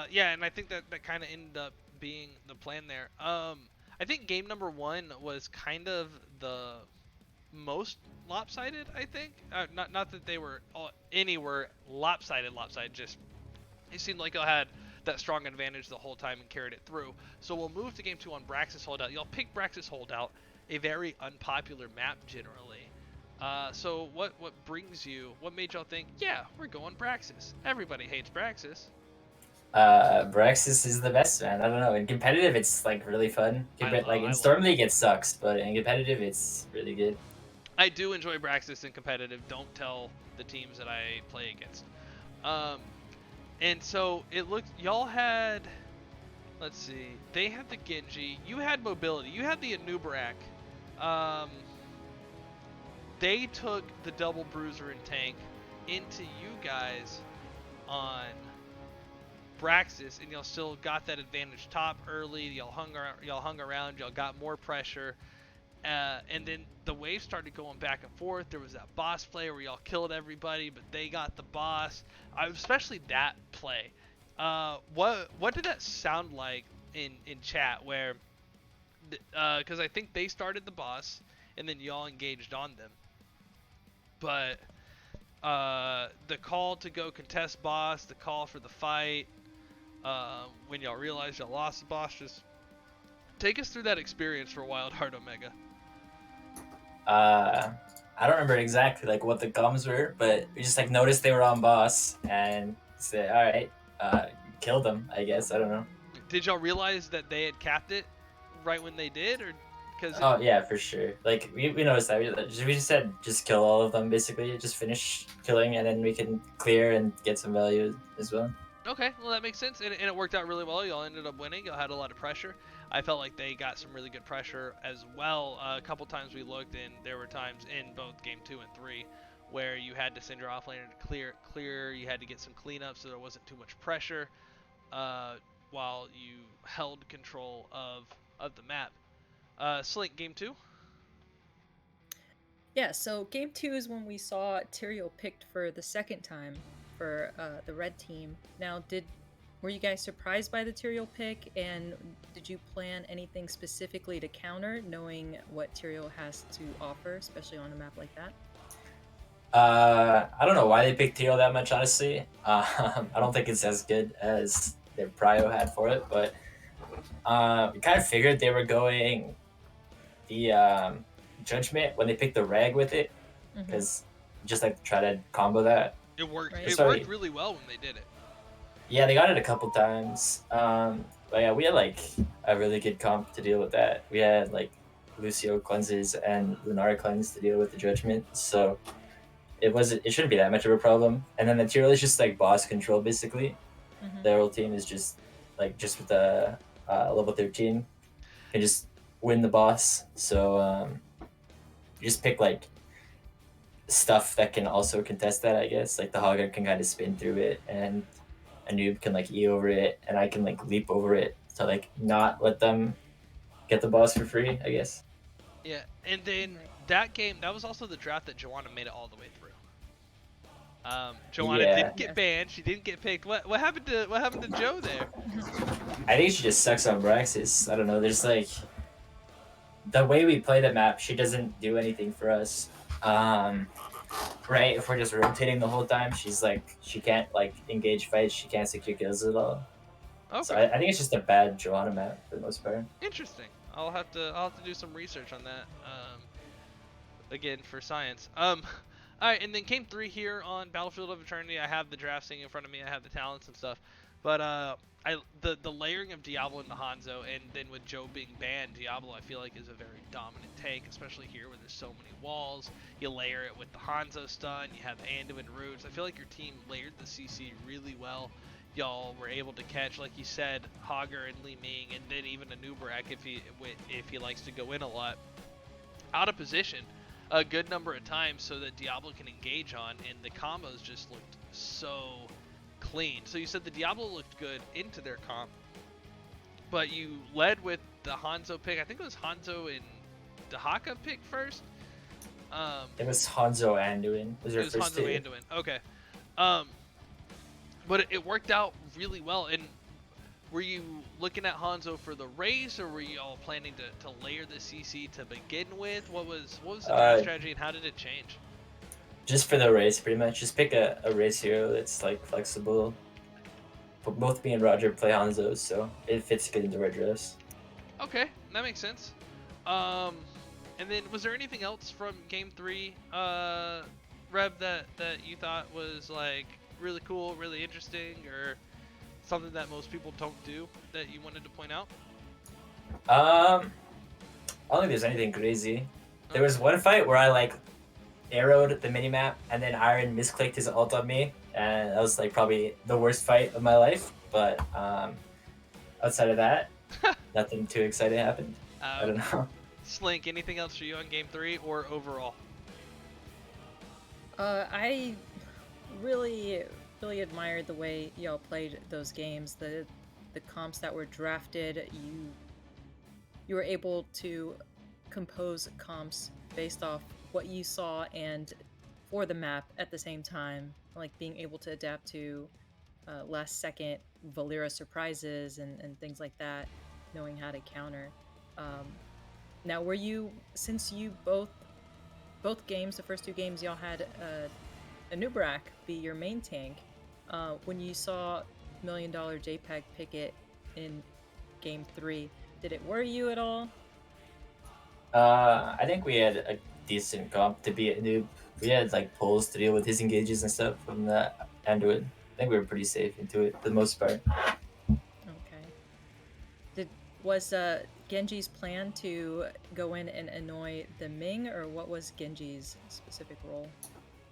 yeah, and I think that kind of ended up being the plan there. I think game number 1 was kind of the most lopsided, I think. Not that they were anywhere lopsided, just it seemed like y'all had that strong advantage the whole time and carried it through. So we'll move to game 2 on Braxis Holdout. Y'all pick Braxis Holdout, a very unpopular map generally. So what made y'all think, yeah, we're going Braxis? Everybody hates Braxis. Braxis is the best, man. I don't know. In competitive, it's like really fun. In Storm League, it sucks, but in competitive, it's really good. I do enjoy Braxis in competitive. Don't tell the teams that I play against. And so it looked, y'all had, let's see, they had the Genji, you had mobility, you had the Anubarak. They took the double bruiser and tank into you guys on Braxis, and y'all still got that advantage top early. Y'all hung around, y'all got more pressure. And then the wave started going back and forth. There was that boss play where y'all killed everybody, but they got the boss. Especially that play. What did that sound like in chat? Where, because I think they started the boss, and then y'all engaged on them. But the call to go contest boss, the call for the fight, when y'all realized y'all lost the boss, just take us through that experience for Wild Heart Omega. I don't remember exactly like what the comms were, but we just like noticed they were on boss and said, all right, kill them, I guess. I don't know. Did y'all realize that they had capped it right when they did, or because? Oh yeah, for sure. Like we noticed that. We just said just kill all of them, basically. Just finish killing, and then we can clear and get some value as well. Okay, well that makes sense, and it worked out really well. Y'all ended up winning. Y'all had a lot of pressure. I felt like they got some really good pressure as well. A couple times we looked, and there were times in both game 2 and 3 where you had to send your offlaner to clear. You had to get some cleanup so there wasn't too much pressure while you held control of the map. Slink, game 2? Yeah, so game 2 is when we saw Tyrael picked for the second time for the red team. Now, were you guys surprised by the Tyrael pick, and did you plan anything specifically to counter, knowing what Tyrael has to offer, especially on a map like that? I don't know why they picked Tyrael that much, honestly. I don't think it's as good as their prio had for it, but we kind of figured they were going the Judgment when they picked the Rag with it, because just like try to combo that. It worked. Right. It worked really well when they did it. Yeah, they got it a couple times. But yeah, we had like a really good comp to deal with that. We had like Lucio cleanses and Lunar cleanse to deal with the Judgment, so it shouldn't be that much of a problem. And then the Tyrael is just like boss control basically. Their whole team is just with the level 13 can just win the boss. So you just pick like stuff that can also contest that, I guess. Like the Hogger can kind of spin through it, and a noob can like E over it, and I can like leap over it to like not let them get the boss for free, I guess. Yeah, and then that game, that was also the draft that Joanna made it all the way through. Joanna didn't get banned. She didn't get picked. What happened to Joe there? I think she just sucks on Braxis. I don't know. There's like the way we play the map, she doesn't do anything for us. Right? If we're just rotating the whole time, she's like she can't like engage fights. She can't secure kills at all. Okay. So I think it's just a bad Joanna map for the most part. Interesting. I'll have to do some research on that. Again for science. All right, and then game 3 here on Battlefield of Eternity. I have the draft sitting in front of me. I have the talents and stuff, but the layering of Diablo into Hanzo, and then with Joe being banned, Diablo I feel like is a very dominant take, especially here where there's so many walls. You layer it with the Hanzo stun. You have Anduin roots. I feel like your team layered the CC really well. y'all were able to catch, like you said, Hager and Li Ming, and then even a Nubarak if he likes to go in a lot, out of position a good number of times so that Diablo can engage on, and the combos just looked so clean. So you said the Diablo looked good into their comp, but you led with the Hanzo pick. I think it was Hanzo and Dahaka pick first. It was Hanzo Anduin. Was your It was first Hanzo two? Anduin. Okay. But it worked out really well. And were you looking at Hanzo for the race, or were you all planning to layer the CC to begin with? What was the draft strategy, and how did it change? Just for the race, pretty much. Just pick a race hero that's like flexible. But both me and Roger play Hanzo, so it fits good into our drafts. Okay, that makes sense. And then was there anything else from Game 3, Reb, that you thought was like really cool, really interesting, or something that most people don't do that you wanted to point out? I don't think there's anything crazy. There was one fight where I like arrowed the minimap and then Iron misclicked his ult on me, and that was like probably the worst fight of my life. But outside of that, nothing too exciting happened. I don't know. Slink, anything else for you on Game 3 or overall? I really admired the way y'all played those games. The comps that were drafted, you were able to compose comps based off what you saw and for the map at the same time, like being able to adapt to last second Valera surprises and things like that, knowing how to counter. Now, were you, since you both games, the first two games, y'all had a Nubarak be your main tank, when you saw $1 Million JPEG pick it in Game 3, did it worry you at all? I think we had a decent comp to be a noob. We had like pulls to deal with his engages and stuff from the Anduin. I think we were pretty safe into it for the most part. Okay. Was Genji's plan to go in and annoy the Ming, or what was Genji's specific role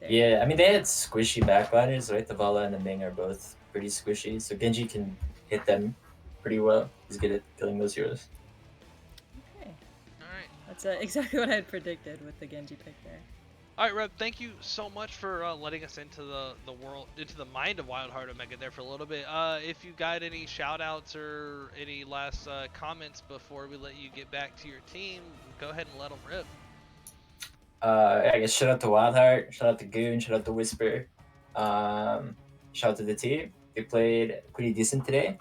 there? Yeah, I mean they had squishy backliners, right? The Vala and the Ming are both pretty squishy, so Genji can hit them pretty well. He's good at killing those heroes. Okay. Alright. That's exactly what I had predicted with the Genji pick there. Alright, Reb, thank you so much for letting us into the world, into the mind of Wildheart Omega there for a little bit. If you got any shout outs or any last comments before we let you get back to your team, go ahead and let them rip. I guess shout out to Wildheart, shout out to Goon, shout out to Whisper, shout out to the team. They played pretty decent today.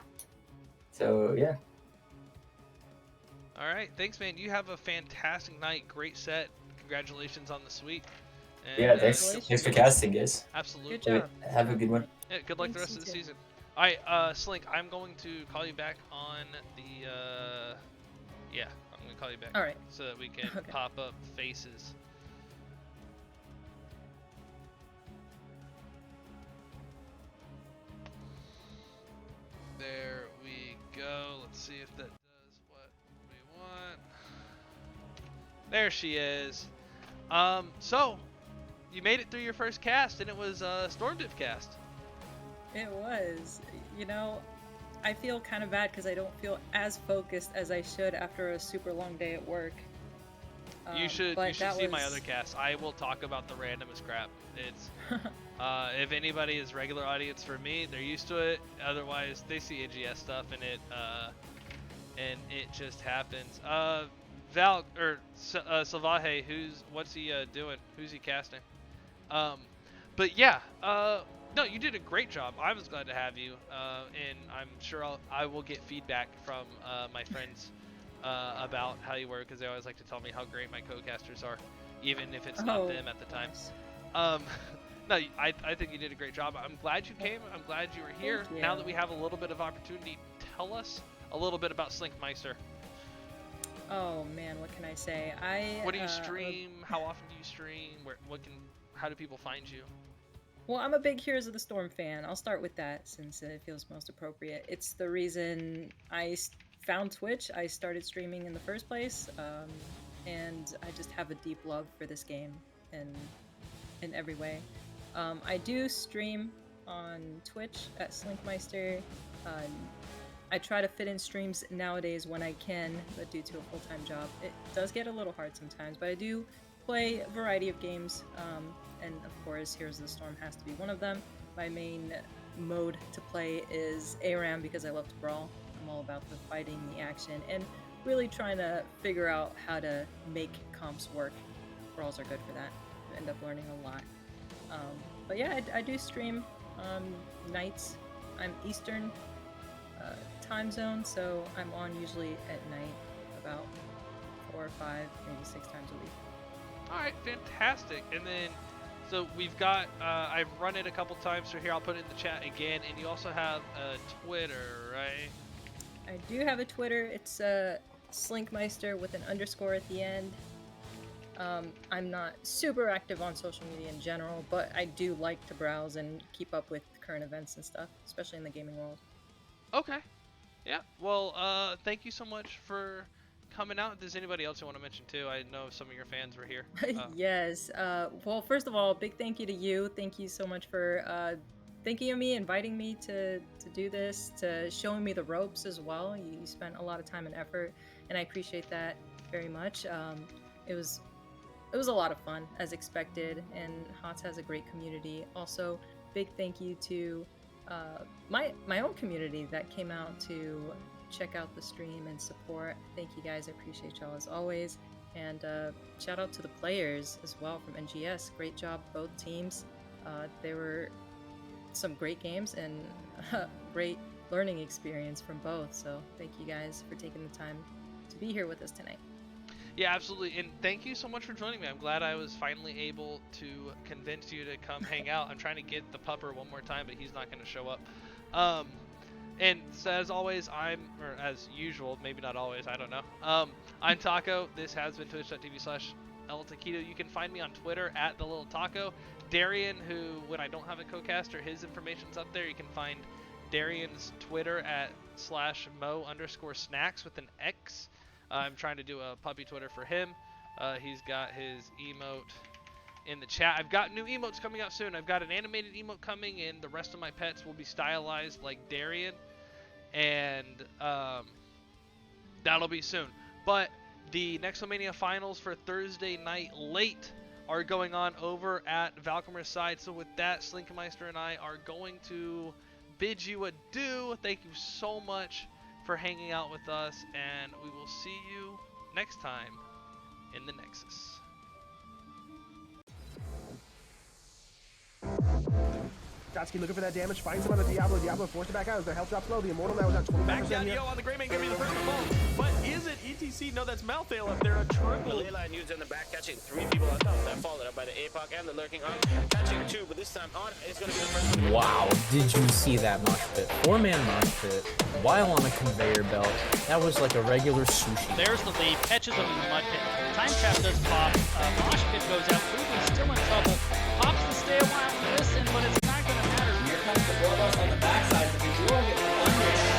So yeah. Alright, thanks man. You have a fantastic night, great set. Congratulations on the sweep. And, yeah, thanks for casting, guys. Absolutely. Good job. Have a good one. Yeah, good luck the rest of the season. Alright, Slink, I'm going to call you back on the, yeah, I'm going to call you back. Alright. So that we can pop up faces. There we go. Let's see if that does what we want. There she is. So you made it through your first cast, and it was a Stormdiff cast. It was. You know, I feel kind of bad because I don't feel as focused as I should after a super long day at work. You should see my other cast. I will talk about the randomest crap. It's if anybody is regular audience for me, they're used to it. Otherwise, they see NGS stuff and it just happens. Val or Salvaje, what's he doing? Who's he casting? But yeah, no, you did a great job. I was glad to have you, and I'm sure I will get feedback from my friends about how you were, because they always like to tell me how great my co-casters are, even if it's not them at the time. No, I think you did a great job. I'm glad you came. I'm glad you were here. Now that we have a little bit of opportunity, tell us a little bit about Slinkmeister. Oh man, what can I say? What do you stream? How often do you stream? How do people find you? Well, I'm a big Heroes of the Storm fan. I'll start with that since it feels most appropriate. It's the reason I found Twitch. I started streaming in the first place, and I just have a deep love for this game in every way. I do stream on Twitch at Slinkmeister. I try to fit in streams nowadays when I can, but due to a full-time job, it does get a little hard sometimes. But I do play a variety of games, and of course, Heroes of the Storm has to be one of them. My main mode to play is ARAM because I love to brawl. I'm all about the fighting, the action, and really trying to figure out how to make comps work. Brawls are good for that. You end up learning a lot. But yeah, I do stream nights. I'm Eastern time zone, so I'm on usually at night about 4 or 5, maybe 6 times a week. All right, fantastic. And then, so we've got, I've run it a couple times, so here I'll put it in the chat again. And you also have a Twitter, right? I do have a Twitter. It's Slinkmeister with an underscore at the end. I'm not super active on social media in general, but I do like to browse and keep up with current events and stuff, especially in the gaming world. Okay. Yeah. Well, thank you so much for coming out. If there's anybody else you want to mention too, I know some of your fans were here. Yes. Well, first of all, big thank you to you. Thank you so much for thinking of me, inviting me to do this, to showing me the ropes as well. You spent a lot of time and effort, and I appreciate that very much. It was a lot of fun, as expected, and HOTS has a great community. Also, big thank you to my own community that came out to check out the stream and support. Thank you guys, I appreciate y'all as always. And shout out to the players as well from NGS. Great job, both teams. There were some great games and great learning experience from both. So thank you guys for taking the time to be here with us tonight. Yeah, absolutely. And thank you so much for joining me. I'm glad I was finally able to convince you to come hang out. I'm trying to get the pupper one more time, but he's not going to show up. And so as always, or as usual, maybe not always, I don't know. I'm Taco. This has been twitch.tv/ElTaquito. You can find me on Twitter at @TheLittleTaco. Darian, who, when I don't have a co-caster, his information's up there. You can find Darian's Twitter at /mo_snacks with an X. I'm trying to do a puppy Twitter for him. He's got his emote in the chat. I've got new emotes coming out soon. I've got an animated emote coming, and the rest of my pets will be stylized like Darian. And that'll be soon. But the Nexomania finals for Thursday night late are going on over at Valkymer's side. So with that, Slinkmeister and I are going to bid you adieu. Thank you so much for hanging out with us, and we will see you next time in the Nexus. Gotsky looking for that damage, finds him on the Diablo. Diablo forced it back out as their health drops low. The Immortal now is at 25%. Back down, Yo on the Grey Man, gonna be the first to fall. But is it ETC? No, that's Malthael up there. A triple. Layla and Yu's in the back, catching 3 people on top. That followed up by the APOC and the lurking on. Catching 2, but this time on is gonna be the first to Wow, did you see that mosh pit? 4-man mosh pit while on a conveyor belt. That was like a regular sushi. There's the lead, catches him in the mud pit. Time trap does pop. Mosh pit goes out. Cleveland's still in trouble. Pops to stay a while and listen, but it's not going to matter. Here comes the blood loss on the backside, but if you want to get